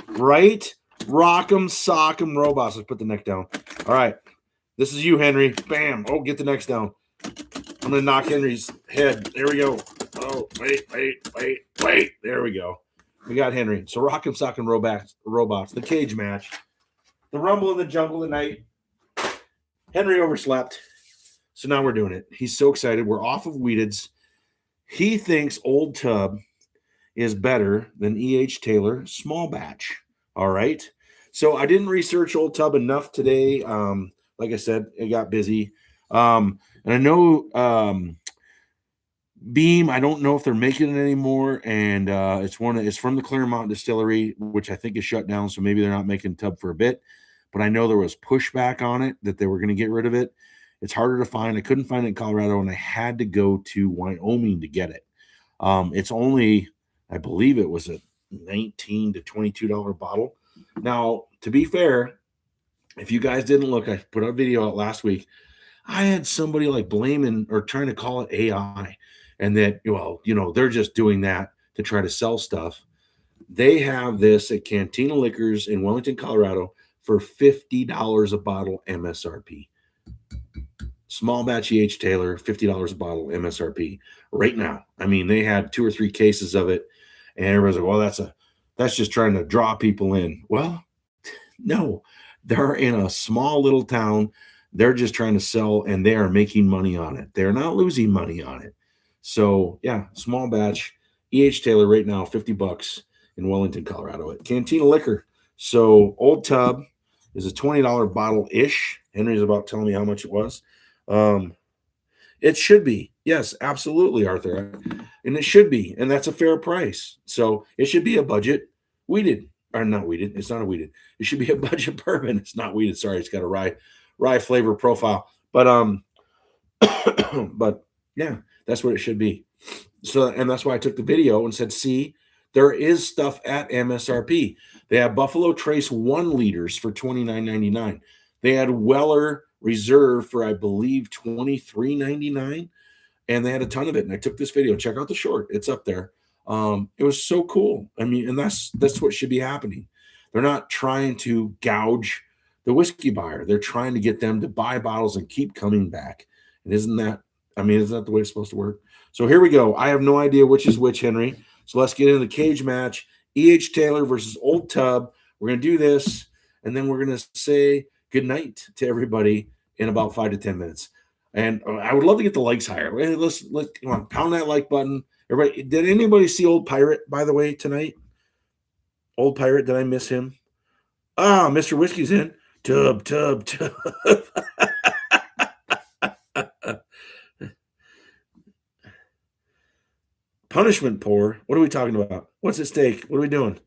Right? Rock'em, sock'em, robots. Let's put the neck down. All right. This is you, Henry. Bam. Oh, get the necks down. I'm going to knock Henry's head. There we go. Oh, wait. There we go. We got Henry. So Rock'em, sock'em, robots. The cage match. The Rumble in the Jungle tonight. Henry overslept. So now we're doing it. He's so excited. We're off of Wheated's. He thinks Old Tub is better than E.H. Taylor small batch. All right. So I didn't research Old Tub enough today. Like I said, it got busy. And I know Beam, I don't know if they're making it anymore. And it's from the Claremont Distillery, which I think is shut down. So maybe they're not making Tub for a bit. But I know there was pushback on it that they were going to get rid of it. It's harder to find. I couldn't find it in Colorado, and I had to go to Wyoming to get it. It's only, I believe it was a $19 to $22 bottle. Now, to be fair, if you guys didn't look, I put a video out last week. I had somebody like blaming or trying to call it AI, and that, well, they're just doing that to try to sell stuff. They have this at Cantina Liquors in Wellington, Colorado for $50 a bottle MSRP. Small batch E.H. Taylor, $50 a bottle MSRP right now. I mean, they had 2 or 3 cases of it, and everybody's like, well, that's just trying to draw people in. Well, no, they're in a small little town. They're just trying to sell, and they are making money on it. They're not losing money on it. So, yeah, small batch E.H. Taylor right now, $50 in Wellington, Colorado at Cantina Liquor. So, Old Tub is a $20 bottle-ish. Henry's about telling me how much it was. It should be. Yes, absolutely, Arthur. And it should be. And that's a fair price. So it should be a budget Wheated. Or not Wheated. It's not a Wheated. It should be a budget bourbon. It's not Wheated. Sorry, it's got a rye flavor profile. But but yeah, that's what it should be. So, and that's why I took the video and said, see, there is stuff at MSRP. They have Buffalo Trace 1 liters for $29.99. They had Weller Reserve for, I believe, $23.99, and they had a ton of it. And I took this video. Check out the short; it's up there. It was so cool. I mean, and that's what should be happening. They're not trying to gouge the whiskey buyer. They're trying to get them to buy bottles and keep coming back. And isn't that the way it's supposed to work? So here we go. I have no idea which is which, Henry. So let's get into the cage match. E.H. Taylor versus Old Tub. We're going to do this, and then we're going to say good night to everybody in about 5 to 10 minutes. And I would love to get the likes higher. Let's come on, pound that like button. Everybody, did anybody see Old Pirate, by the way, tonight? Old Pirate, did I miss him? Mr. Whiskey's in. Tub. Punishment pour. What are we talking about? What's at stake? What are we doing?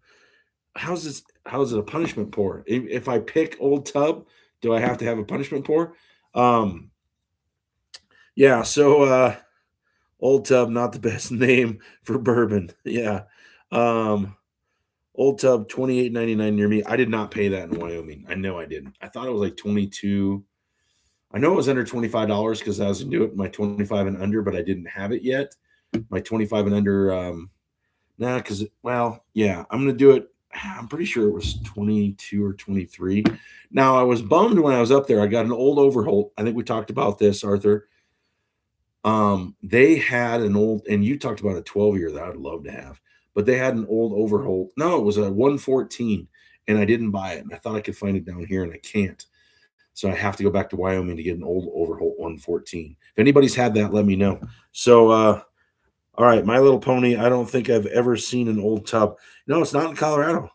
How is it a punishment pour? If I pick Old Tub, do I have to have a punishment pour? Yeah, so Old Tub, not the best name for bourbon. Yeah. Old Tub, $28.99 near me. I did not pay that in Wyoming. I know I didn't. I thought it was like $22. I know it was under $25 because I was going to do it my 25 and under, but I didn't have it yet. My 25 and under, I'm going to do it. I'm pretty sure it was 22 or 23. Now, I was bummed when I was up there. I got an old Overholt. I think we talked about this, Arthur. They had an old, and you talked about a 12-year that I'd love to have, but they had an old Overholt. No, it was a 114, and I didn't buy it. And I thought I could find it down here, and I can't. So I have to go back to Wyoming to get an old Overholt 114. If anybody's had that, let me know. So, all right, My Little Pony. I don't think I've ever seen an Old Tub. No, it's not in Colorado.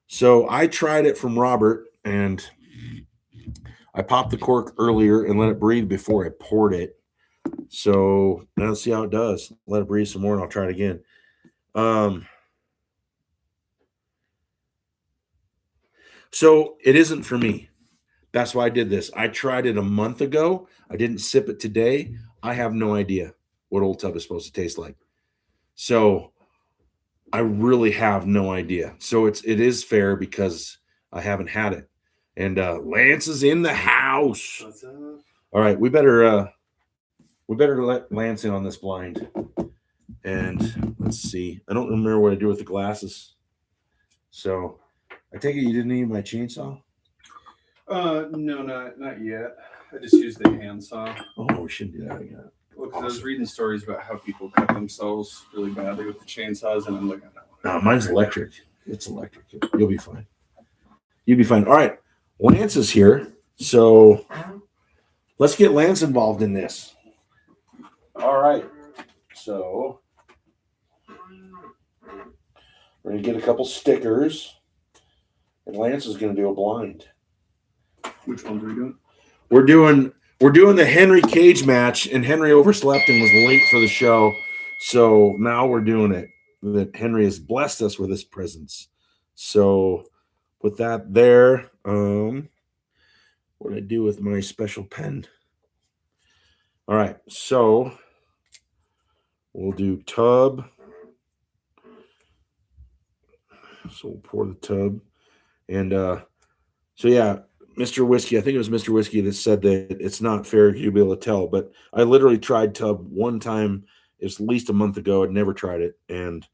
So I tried it from Robert, and I popped the cork earlier and let it breathe before I poured it. So now let's see how it does. Let it breathe some more, and I'll try it again. So it isn't for me. That's why I did this. I tried it a month ago. I didn't sip it today. I have no idea what Old Tub is supposed to taste like. So I really have no idea. So it is fair because I haven't had it. And Lance is in the house. What's up? All right, we better let Lance in on this blind. And let's see. I don't remember what I do with the glasses. So I take it you didn't need my chainsaw? No, not yet. I just used the handsaw. Oh, we shouldn't do that again. Well, because I was reading stories about how people cut themselves really badly with the chainsaws, and I'm looking at that one. No, mine's electric. It's electric. You'll be fine. You'll be fine. All right. Lance is here, so let's get Lance involved in this. All right, so we're gonna get a couple stickers, and Lance is gonna do a blind. Which ones are we doing? We're doing the Henry cage match, and Henry overslept and was late for the show, so now we're doing it. That Henry has blessed us with his presence. So put that there. What did I do with my special pen? All right, so we'll do tub. So we'll pour the tub. And so yeah, Mr. Whiskey, I think it was Mr. Whiskey that said that it's not fair you'll be able to tell, but I literally tried tub one time. It was at least a month ago. I'd never tried it. And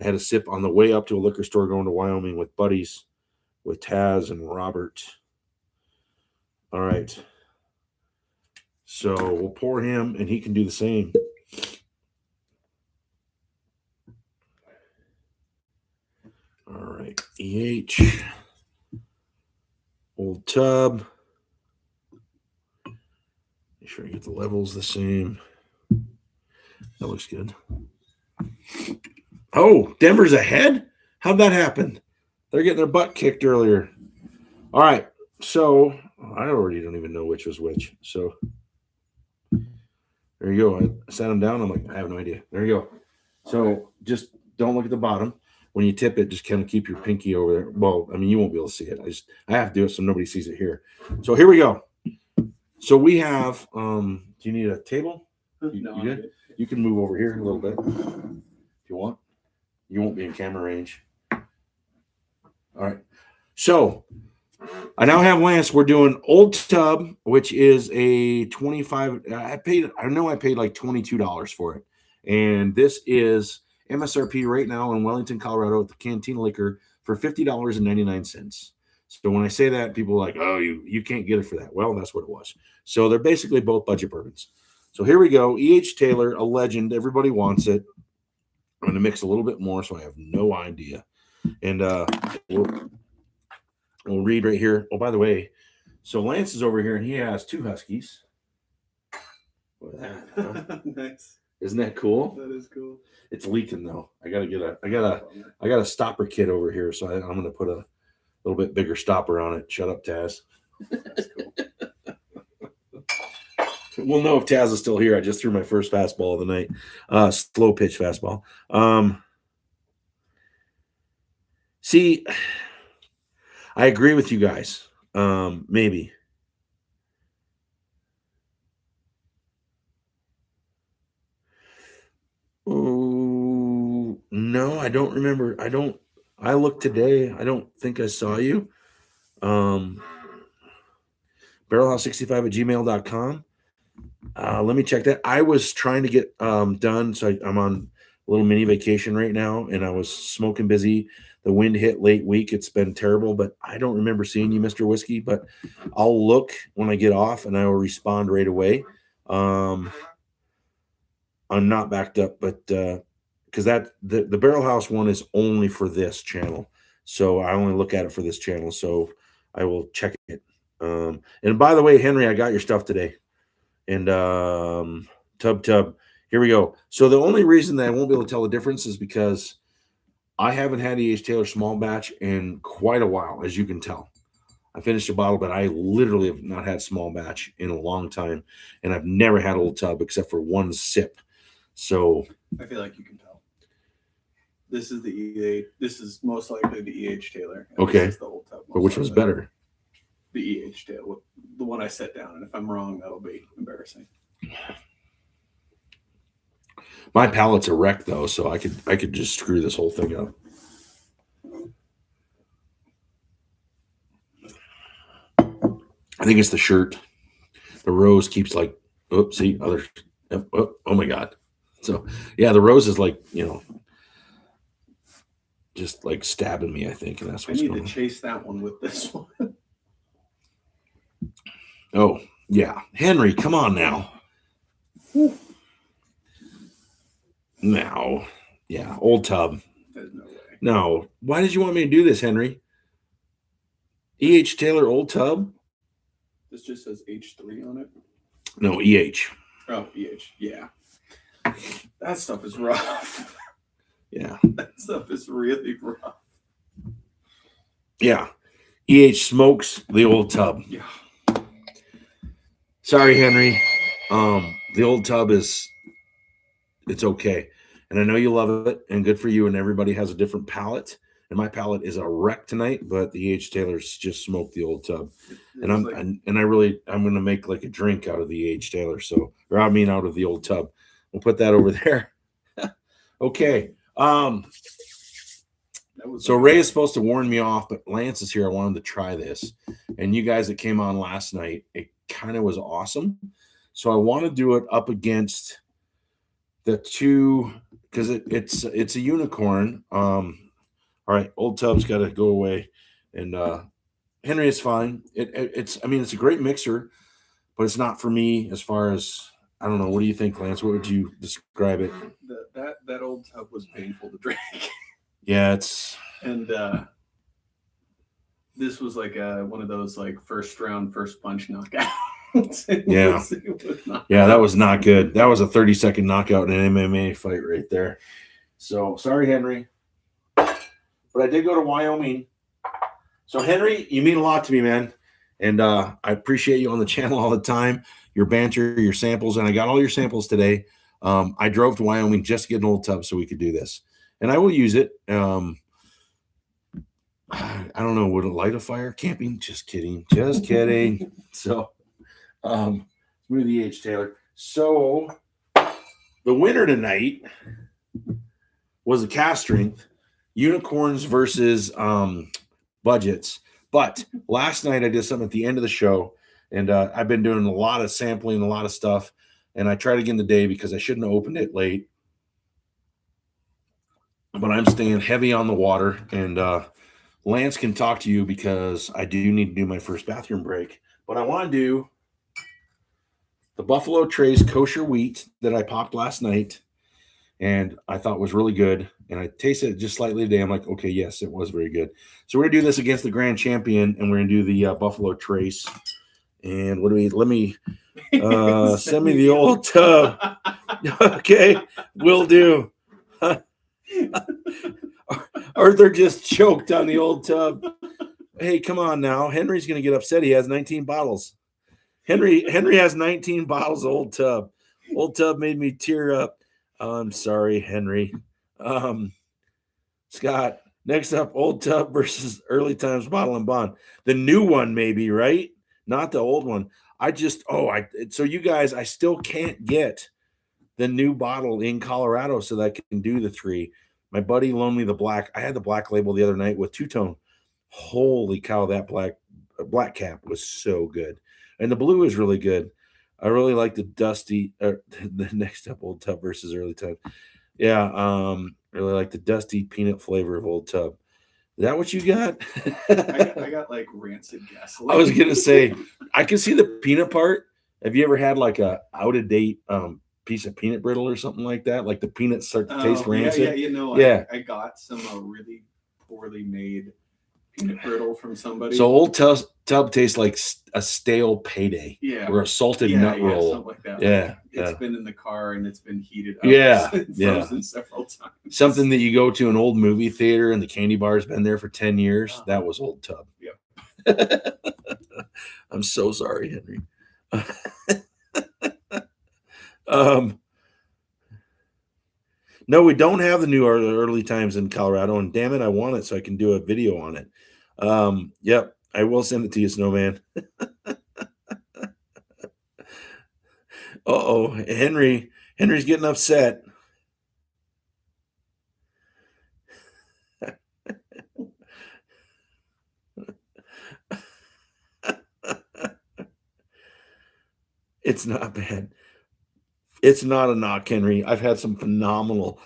I had a sip on the way up to a liquor store going to Wyoming with buddies, with Taz and Robert. All right. So we'll pour him, and he can do the same. All right. EH. Old tub. Make sure you get the levels the same. That looks good. Oh, Denver's ahead? How'd that happen? They're getting their butt kicked earlier. All right. So I already don't even know which was which. So there you go. I sat him down. I'm like, I have no idea. There you go. So just don't look at the bottom. When you tip it, just kind of keep your pinky over there. Well, I mean, you won't be able to see it. I have to do it so nobody sees it here. So here we go. So we have, do you need a table? No, you good? You can move over here a little bit if you want. You won't be in camera range. All right. So I now have Lance. We're doing Old Tub, which is a 25. I paid like $22 for it. And this is MSRP right now in Wellington, Colorado at the Cantina Liquor for $50.99. So when I say that, people are like, oh, you can't get it for that. Well, that's what it was. So they're basically both budget bourbons. So here we go. E.H. Taylor, a legend. Everybody wants it. I'm going to mix a little bit more, so I have no idea. And we'll read right here. Oh, by the way, so Lance is over here, and he has 2 Huskies. Nice. Isn't that cool? That is cool. It's leaking though. I got a stopper kit over here, so I'm going to put a little bit bigger stopper on it. Shut up, Taz. That's cool. We'll know if Taz is still here. I just threw my first fastball of the night. Slow pitch fastball. See, I agree with you guys. Maybe. Oh, no, I don't remember. I looked today. I don't think I saw you. Barrelhouse65@gmail.com. Let me check that. I was trying to get done, so I'm on a little mini vacation right now, and I was smoking busy. The wind hit late week. It's been terrible, but I don't remember seeing you, Mr. Whiskey, but I'll look when I get off, and I will respond right away. I'm not backed up, but because the Barrel House one is only for this channel, so I only look at it for this channel. So I will check it. And by the way, Henry, I got your stuff today. And tub, here we go. So the only reason that I won't be able to tell the difference is because I haven't had E.H. Taylor small batch in quite a while, as you can tell. I finished a bottle, but I literally have not had small batch in a long time, and I've never had Old Tub except for one sip. So I feel like you can tell. This is the E8. This is most likely the E.H. Taylor. Okay. This is the Old Tub. But which one's better? The E.H. Taylor, the one I set down. And if I'm wrong, that'll be embarrassing. My palate's a wreck though, so I could just screw this whole thing up. I think it's the shirt. The rose keeps like, see, other. Oh my God. So yeah, the rose is like, just like stabbing me, I think, and that's what's going on. I need to chase that one with this one. Oh yeah, Henry, come on now. Whew. Now, yeah, Old Tub. There's no way. No, why did you want me to do this, Henry? E.H. Taylor Old Tub. This just says H3 on it. No, E.H. Oh, EH. Yeah. That stuff is rough. Yeah. That stuff is really rough. Yeah. E.H. smokes the Old Tub. Yeah. Sorry, Henry. The Old Tub it's okay. And I know you love it, and good for you, and everybody has a different palate. And my palate is a wreck tonight, but the E.H. Taylor's just smoked the Old Tub. And I'm gonna make like a drink out of the E.H. Taylor. So, or I mean out of the Old Tub. We'll put that over there. Okay. So Ray is supposed to warn me off, but Lance is here. I wanted to try this. And you guys that came on last night, it kind of was awesome. So I want to do it up against the two, because it's a unicorn. All right, Old Tub's got to go away. And Henry is fine. It's a great mixer, but it's not for me as far as, I don't know. What do you think, Lance? What would you describe it? That Old Tub was painful to drink. Yeah, and this was like one of those like first round, first punch knockouts. Yeah, that was not good. That was a 30-second knockout in an MMA fight right there. So sorry, Henry, but I did go to Wyoming. So Henry, you mean a lot to me, man, and I appreciate you on the channel all the time. Your banter, your samples, and I got all your samples today. I drove to Wyoming just to get an Old Tub so we could do this. And I will use it. I don't know. Would it light a fire? Camping? Just kidding. Just kidding. So, Smoothie H. Taylor. So, the winner tonight was a cast strength, unicorns versus budgets. But last night I did something at the end of the show, and I've been doing a lot of sampling, a lot of stuff. And I tried again today because I shouldn't have opened it late. But I'm staying heavy on the water, and Lance can talk to you because I do need to do my first bathroom break. But I want to do the Buffalo Trace kosher wheat that I popped last night, and I thought was really good. And I tasted it just slightly today. I'm like, okay, yes, it was very good. So we're gonna do this against the grand champion, and we're gonna do the Buffalo Trace. And let me send me the Old Tub. Okay, will do. Arthur just choked on the Old Tub. Hey, come on now. Henry's going to get upset. He has 19 bottles. Henry has 19 bottles of Old Tub. Old Tub made me tear up. I'm sorry, Henry. Scott, next up, Old Tub versus Early Times Bottle and Bond. The new one, maybe, right? Not the old one. So you guys, I still can't get the new bottle in Colorado so that I can do the 3. My buddy loaned me the black. I had the black label the other night with two-tone. Holy cow, that black cap was so good. And the blue is really good. I really like the dusty, the next up, Old Tub versus Early Tub. Yeah, really like the dusty peanut flavor of Old Tub. Is that what you got? I got like rancid gasoline. I was going to say, I can see the peanut part. Have you ever had like a out-of-date piece of peanut brittle or something like that? Like the peanuts start to taste rancid? Yeah. I got some really poorly made peanut brittle from somebody. So Old Tub tastes like a stale payday. Yeah. Or a salted nut roll. Something like that. Yeah. It's been in the car and it's been heated up. Yeah. Frozen several times. Something that you go to an old movie theater and the candy bar's been there for 10 years. That was Old Tub. Yep. I'm so sorry, Henry. No, we don't have the new early times in Colorado, and damn it, I want it so I can do a video on it. Yep, I will send it to you, Snowman. Henry's getting upset. It's not bad. It's not a knock, Henry. I've had some phenomenal.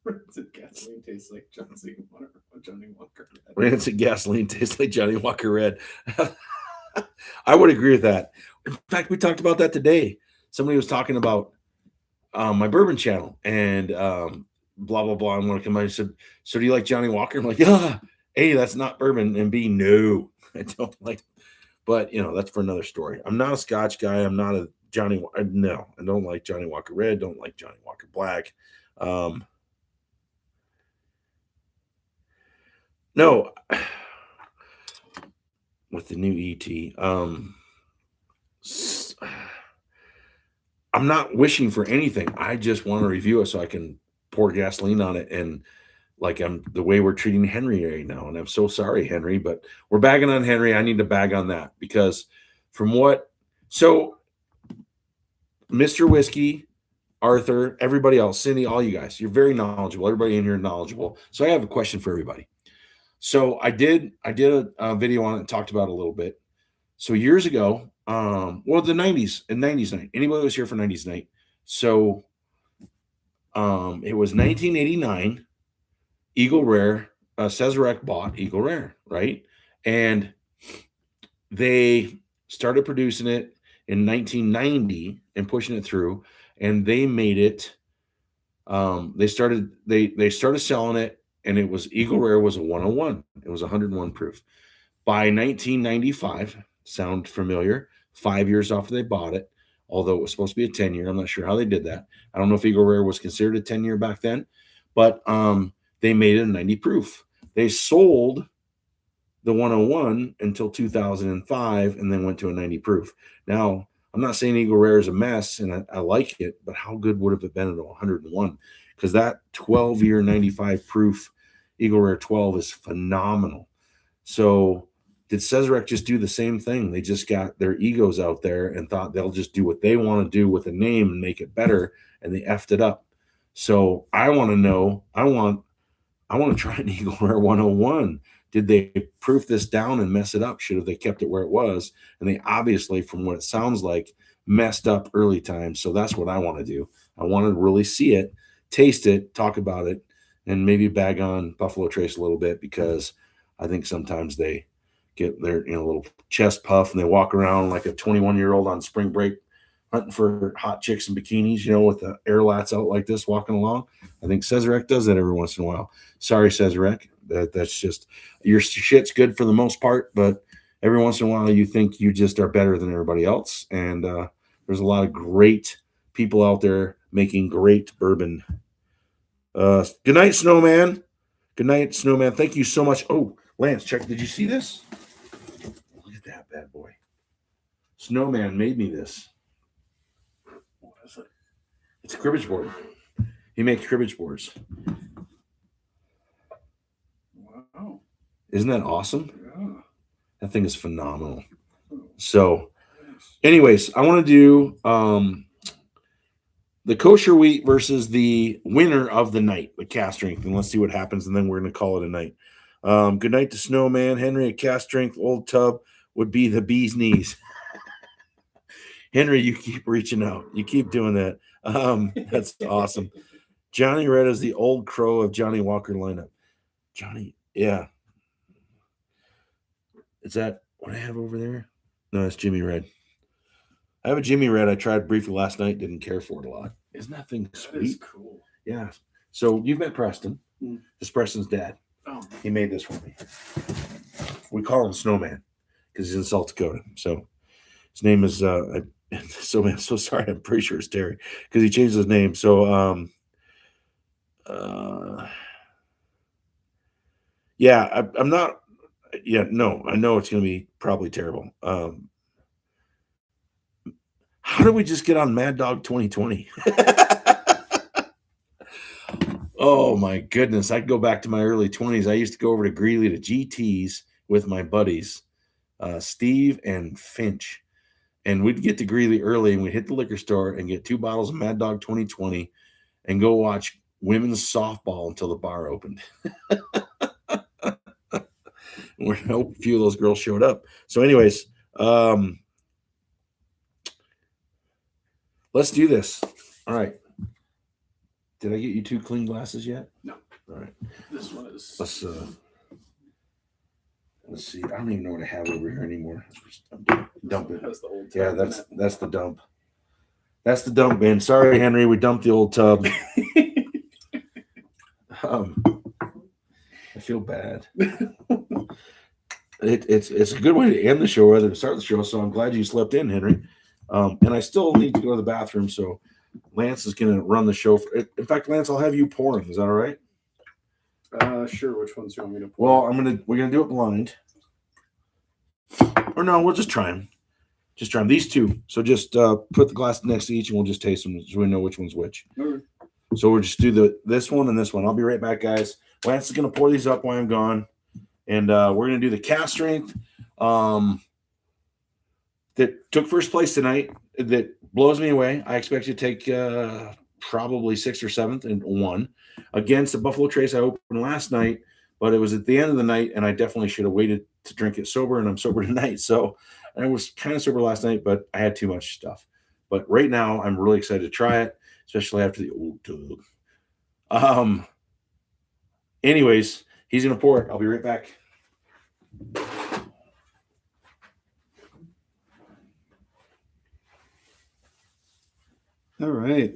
Rancid gasoline tastes like Johnny Walker Red. Rancid gasoline tastes like Johnny Walker Red. I would agree with that. In fact, we talked about that today. Somebody was talking about my bourbon channel and blah, blah, blah. I'm going to come out and said, so do you like Johnny Walker? I'm like, yeah. A, that's not bourbon, and B, no, I don't like. But that's for another story. I'm not a Scotch guy. I'm not a Johnny. No, I don't like Johnny Walker Red. Don't like Johnny Walker Black. No, with the new ET. I'm not wishing for anything. I just want to review it so I can pour gasoline on it. And like the way we're treating Henry right now. And I'm so sorry, Henry, but we're bagging on Henry. I need to bag on that because so Mr. Whiskey, Arthur, everybody else, Cindy, all you guys, you're very knowledgeable. Everybody in here is knowledgeable. So I have a question for everybody. So I did a video on it and talked about it a little bit. So years ago, the 90s and 90s night. Anybody was here for 90s night. So it was 1989. Eagle Rare, Sazerac bought Eagle Rare, right? And they started producing it in 1990 and pushing it through, and they made it. They started selling it, and it was Eagle Rare was a 101. It was 101 proof. By 1995, sound familiar? 5 years after they bought it, although it was supposed to be a 10-year. I'm not sure how they did that. I don't know if Eagle Rare was considered a 10-year back then, but they made it a 90 proof. They sold the 101 until 2005 and then went to a 90 proof. Now, I'm not saying Eagle Rare is a mess and I like it, but how good would have it been at 101? Because that 12-year 95 proof Eagle Rare 12 is phenomenal. So did Sazerac just do the same thing? They just got their egos out there and thought they'll just do what they want to do with a name and make it better, and they effed it up. So I want to know, I want to try an Eagle Rare 101. Did they proof this down and mess it up? Should have they kept it where it was? And they obviously, from what it sounds like, messed up early times. So that's what I want to do. I want to really see it, taste it, talk about it, and maybe bag on Buffalo Trace a little bit because I think sometimes they get their little chest puff and they walk around like a 21-year-old on spring break hunting for hot chicks in bikinis, with the air lats out like this walking along. I think Sazerac does that every once in a while. Sorry, Sazerac. That's just your shit's good for the most part, but every once in a while you think you just are better than everybody else. And there's a lot of great people out there making great bourbon. Good night, Snowman. Good night, Snowman. Thank you so much. Oh, Lance, check. Did you see this? Look at that bad boy. Snowman made me this. What is it? It's a cribbage board. He makes cribbage boards. Wow. Isn't that awesome? Yeah. That thing is phenomenal. So, anyways, I want to do the kosher wheat versus the winner of the night, the cast strength, and let's see what happens, and then we're going to call it a night. Good night to Snowman. Henry, a cast strength old tub would be the bee's knees. Henry, you keep reaching out. You keep doing that. That's awesome. Johnny Red is the old crow of Johnny Walker lineup. Johnny, yeah. Is that what I have over there? No, it's Jimmy Red. I have a Jimmy Red. I tried briefly last night. Didn't care for it a lot. Isn't that thing sweet? That is cool. Yeah. So you've met Preston. Mm. This is Preston's dad. Oh. He made this for me. We call him Snowman because he's in South Dakota. So his name is so man. So sorry. I'm pretty sure it's Terry because he changed his name. So yeah, I'm not. Yeah, no, I know it's going to be probably terrible. How did we just get on Mad Dog 2020? Oh my goodness. I'd go back to my early 20s. I used to go over to Greeley to GT's with my buddies, Steve and Finch. And we'd get to Greeley early and we'd hit the liquor store and get 2 bottles of Mad Dog 2020 and go watch women's softball until the bar opened. We hope a few of those girls showed up. So anyways, let's do this. All right. Did I get you 2 clean glasses yet? No. All right. This one is. Let's see. I don't even know what I have over here anymore. Dump it. That's the old tub, yeah, that's the dump. That's the dump, man. Sorry, Henry. We dumped the old tub. I feel bad. It's a good way to end the show rather than start the show. So I'm glad you slept in, Henry. And I still need to go to the bathroom. So Lance is going to run the show. In fact, Lance, I'll have you pour them. Is that all right? Sure. Which ones do you want me to pour? Well, we're gonna do it blind. Or no, we'll just try them. Just try them. These two. So just put the glass next to each, and we'll just taste them so we know which one's which. Okay. So we'll just do this one and this one. I'll be right back, guys. Lance is gonna pour these up while I'm gone, and we're gonna do the cast strength that took first place tonight. That blows me away. I expect you to take probably 6th or 7th and won against the Buffalo Trace I opened last night, but it was at the end of the night, and I definitely should have waited to drink it sober, and I'm sober tonight. So I was kind of sober last night, but I had too much stuff. But right now, I'm really excited to try it, especially after the old tub. Anyways, he's going to pour it. I'll be right back. All right.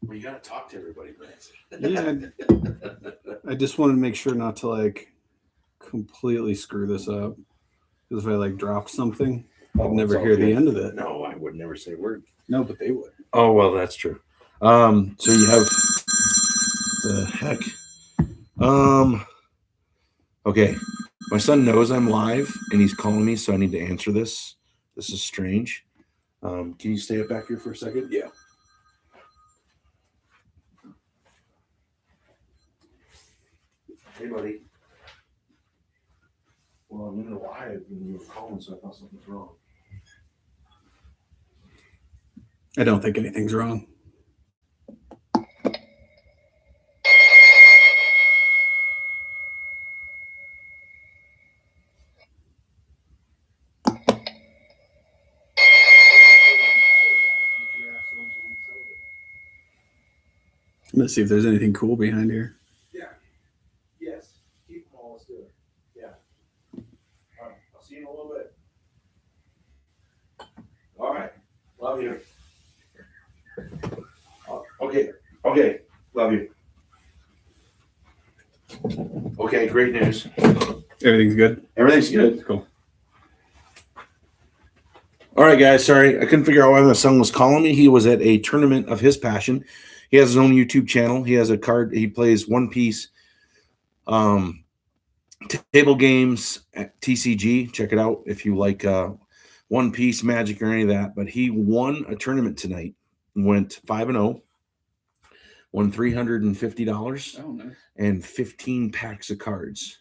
Well, you got to talk to everybody, Lance. Yeah. I just wanted to make sure not to like completely screw this up. Because if I like drop something, I'd never hear the end of it. No, I would never say a word. No, but they would. Oh, well, that's true. So you have the heck. Okay. My son knows I'm live and he's calling me, so I need to answer this. This is strange. Can you stay up back here for a second? Yeah. Hey, buddy. Well, I'm in the live and you were calling, so I thought something's wrong. I don't think anything's wrong. I'm gonna see if there's anything cool behind here. Yeah. Yes. Keep them all. Let's do it. Yeah. All right. I'll see you in a little bit. All right. Love you. Okay. Okay. Love you. Okay. Great news. Everything's good? Everything's good. Cool. All right, guys. Sorry. I couldn't figure out why my son was calling me. He was at a tournament of his passion. He has his own YouTube channel. He has a card. He plays One Piece table games at TCG. Check it out if you like One Piece, Magic, or any of that. But he won a tournament tonight. Went 5-0. Won $350. Oh, nice. And 15 packs of cards.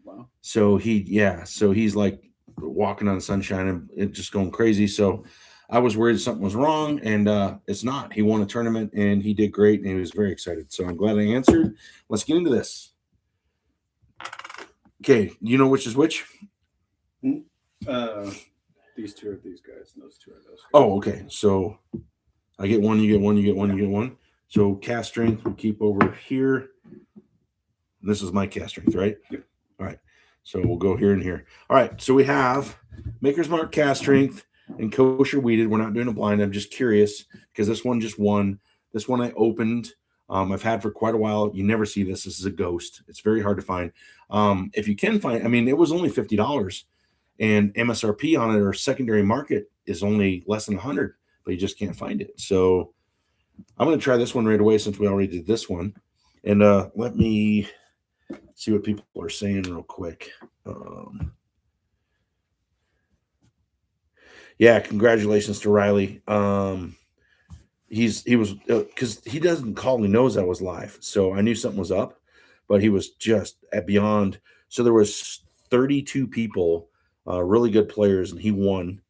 Wow. So he's like walking on sunshine and it just going crazy. So I was worried something was wrong, and it's not. He won a tournament and he did great, and he was very excited. So I'm glad I answered. Let's get into this. Okay, you know which is which? These two are these guys, and those two are those guys. Oh, okay. So I get one, you get one, you get one, you get one. So cast strength we'll keep over here. This is my cast strength, right? Yep. All right. So we'll go here and here. All right. So we have Maker's Mark cast strength and kosher wheated. We're not doing a blind. I'm just curious because this one just won. This one I opened. I've had for quite a while. You never see this. This is a ghost. It's very hard to find. If you can find, I mean, it was only $50, and MSRP on it or secondary market is only less than 100, but you just can't find it. So I'm going to try this one right away since we already did this one. And let me see what people are saying real quick. Yeah, congratulations to Riley. He was because he doesn't call me knows I was live, so I knew something was up, but he was just at beyond. So there was 32 people, really good players, and he won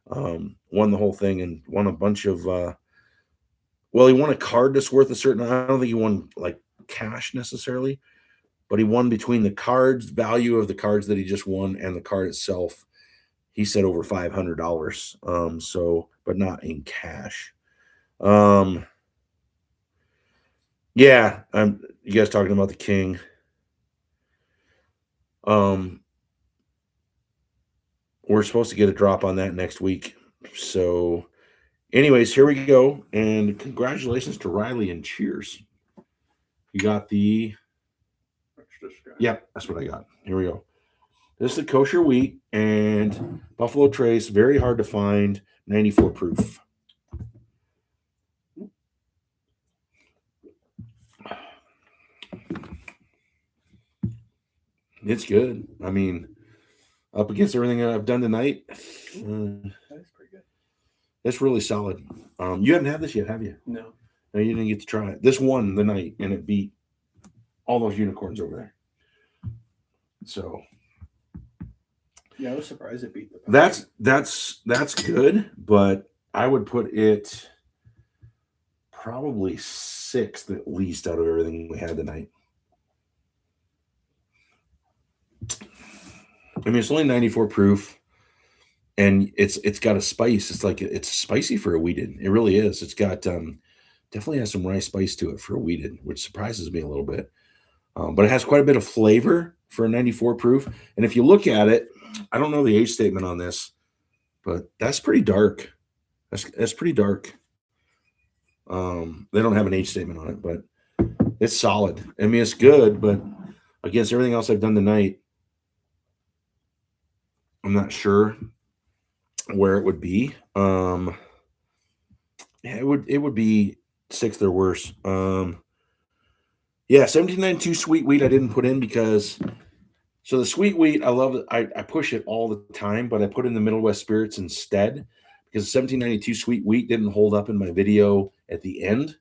the whole thing and won a bunch of. Well, he won a card that's worth a certain. I don't think he won like cash necessarily, but he won between the cards value of the cards that he just won and the card itself. He said over $500. So but not in cash. Um, yeah, you guys talking about the king. Um, we're supposed to get a drop on that next week. So, anyways, here we go. And congratulations to Riley and cheers. You got the. Yep, that's what I got. Here we go. This is the kosher wheat and Buffalo Trace. Very hard to find. 94 proof. It's good. I mean, up against everything I've done tonight, That's pretty good. that's really solid. You haven't had this yet, have you? No. No, you didn't get to try it. This won the night, and it beat all those unicorns over there. So Yeah, I was surprised it beat the. that's good, but I would put it probably sixth at least out of everything we had tonight. I mean, it's only 94 proof, and it's got a spice. It's like it's spicy for a wheated. It really is. It's got definitely has some rice spice to it for a wheated, which surprises me a little bit. But it has quite a bit of flavor for a 94 proof. And if you look at it, I don't know the age statement on this, but that's pretty dark. That's pretty dark. They don't have an age statement on it, but it's solid. I mean, it's good, but against everything else I've done tonight, I'm not sure where it would be. Yeah, it would be sixth or worse. Yeah, 1792 sweet wheat I didn't put in because so the sweet wheat I love it. I push it all the time, but I put in the Middle West spirits instead because 1792 sweet wheat didn't hold up in my video at the end.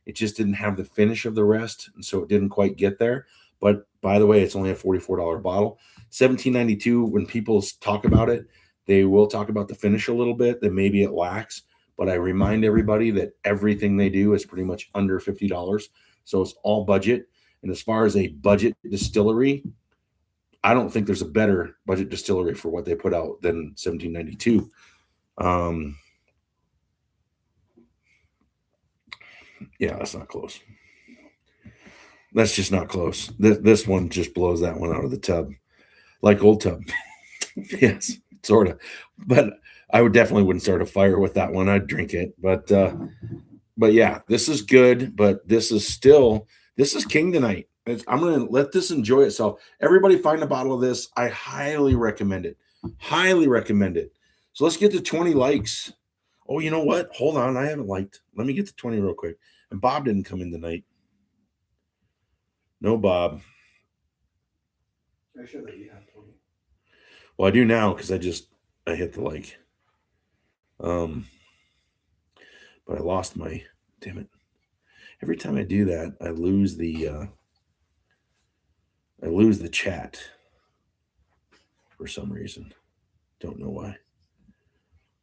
It just didn't have the finish of the rest, and so it didn't quite get there. But by the way, it's only a $44 bottle. 1792, when people talk about it, they will talk about the finish a little bit, that maybe it lacks. But I remind everybody that everything they do is pretty much under $50. So it's all budget. And as far as a budget distillery, I don't think there's a better budget distillery for what they put out than 1792. Yeah, that's not close. That's just not close. This one just blows that one out of the tub, like old tub. Yes, sort of. But I would definitely wouldn't start a fire with that one. I'd drink it. But yeah, this is good. But this is king tonight. I'm gonna let this enjoy itself. Everybody find a bottle of this. I highly recommend it. Highly recommend it. So let's get to 20 likes. Oh, you know what? Hold on, I haven't liked. Let me get to 20 real quick. And Bob didn't come in tonight. No, Bob. I should let you have 20. Well, I do now because I hit the like. But I lost my. Damn it! Every time I do that, I lose the chat for some reason. Don't know why.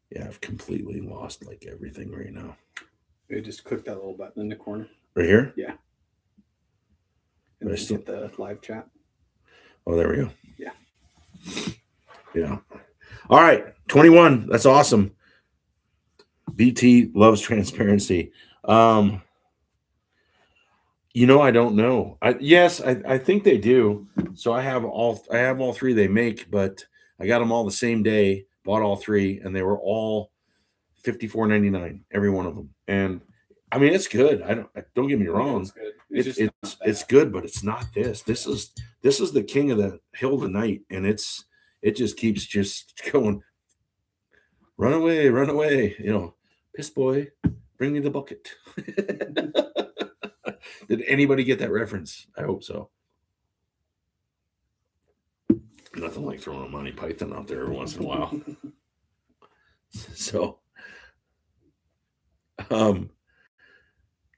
Yeah, I've completely lost like everything right now. You just click that little button in the corner. Right here? Yeah. And then hit the live chat. Oh, there we go. Yeah. Yeah. All right. 21. That's awesome. BT loves transparency. I don't know. I think they do. So I have all three they make, but I got them all the same day, bought all three, and they were all $54.99, every one of them. And I mean, it's good. Don't get me wrong. It's good. It's good, but it's not this. This is the king of the hill tonight, and it just keeps just going. Run away, piss boy, bring me the bucket. Did anybody get that reference? I hope so. Nothing like throwing a Monty Python out there every once in a while. So, all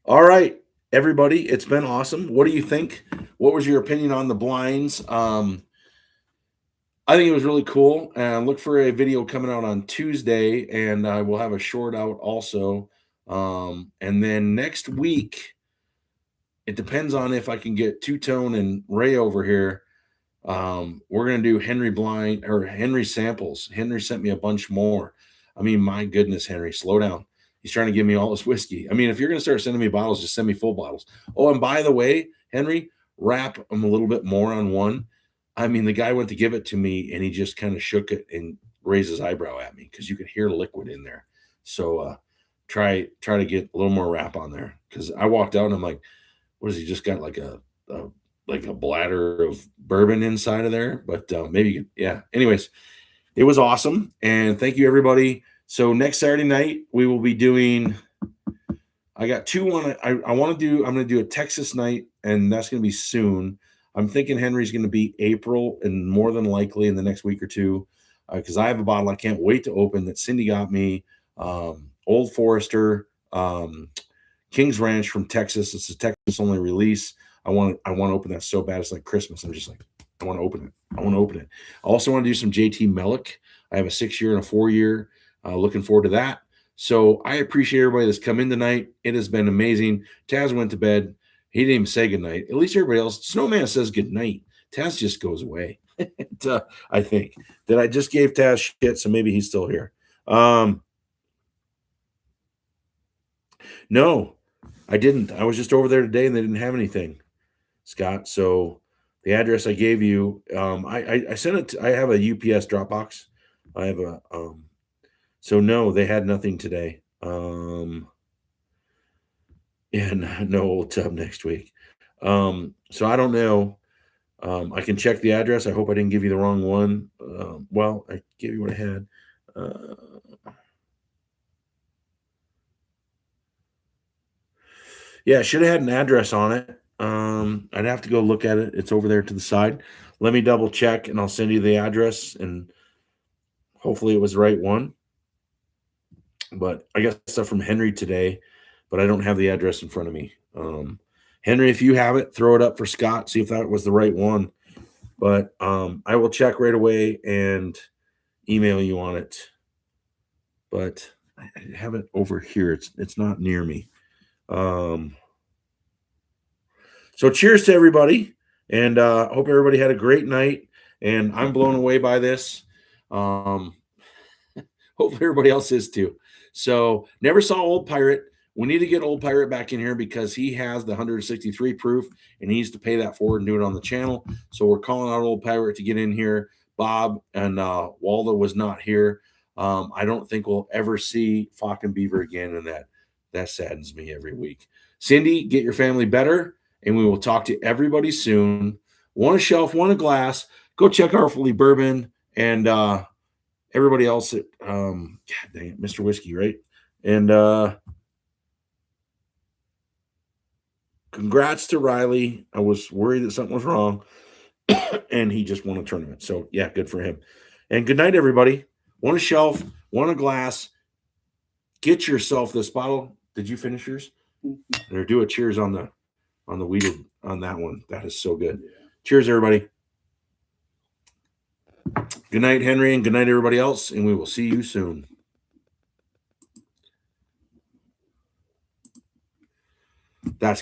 right, everybody, it's been awesome. What do you think? What was your opinion on the blinds? I think it was really cool. And look for a video coming out on Tuesday, and I will have a short out also. And then next week, it depends on if I can get Two Tone and Ray over here. We're gonna do Henry blind or Henry samples. Henry sent me a bunch more. I mean, my goodness, Henry, slow down. He's trying to give me all this whiskey. I mean, if you're gonna start sending me bottles, just send me full bottles. Oh, and by the way, Henry, wrap them a little bit more on one. I mean, the guy went to give it to me and he just kind of shook it and raised his eyebrow at me because you could hear liquid in there. So try to get a little more wrap on there. Because I walked out and I'm like, what has he just got like a bladder of bourbon inside of there? But maybe, yeah. Anyways, it was awesome. And thank you, everybody. So next Saturday night, we will be doing, I got two on. I'm going to do a Texas night, and that's going to be soon. I'm thinking Henry's going to be April, and more than likely in the next week or two, because I have a bottle I can't wait to open that Cindy got me, Old Forester, King's Ranch from Texas. It's a Texas only release. I want to open that so bad. It's like Christmas. I'm just like, I want to open it. I also want to do some JT Mellick. I have a 6-year and a 4-year. Looking forward to that. So I appreciate everybody that's come in tonight. It has been amazing. Taz went to bed. He didn't even say goodnight. At least everybody else, Snowman says goodnight. Taz just goes away. I think that I just gave Taz shit, so maybe he's still here. No, I didn't. I was just over there today and they didn't have anything, Scott. So the address I gave you, I sent it. I have a UPS Dropbox. I have a, so no, they had nothing today. Yeah, no Old Tub next week. So I don't know. I can check the address. I hope I didn't give you the wrong one. Well, I gave you what I had. Yeah, it should have had an address on it. I'd have to go look at it. It's over there to the side. Let me double check and I'll send you the address, and hopefully it was the right one. But I got stuff from Henry today, but I don't have the address in front of me. Henry, if you have it, throw it up for Scott, see if that was the right one. But I will check right away and email you on it. But I have it over here. It's not near me. So cheers to everybody, and hope everybody had a great night. And I'm blown away by this. Hopefully everybody else is too. So never saw Old Pirate. We need to get Old Pirate back in here because he has the 163 proof and he needs to pay that forward and do it on the channel. So we're calling out Old Pirate to get in here. Bob and Waldo was not here. I don't think we'll ever see Falk and Beaver again, and that saddens me every week. Cindy, get your family better, and we will talk to everybody soon. One a shelf, one a glass. Go check our Fully Bourbon and everybody else at God dang it, Mr. Whiskey, right? And congrats to Riley. I was worried that something was wrong, and he just won a tournament. So yeah, good for him. And good night, everybody. One a shelf, one a glass. Get yourself this bottle. Did you finish yours? Or do a cheers on the Wheted on that one. That is so good. Yeah. Cheers, everybody. Good night, Henry, and good night, everybody else, and we will see you soon. That's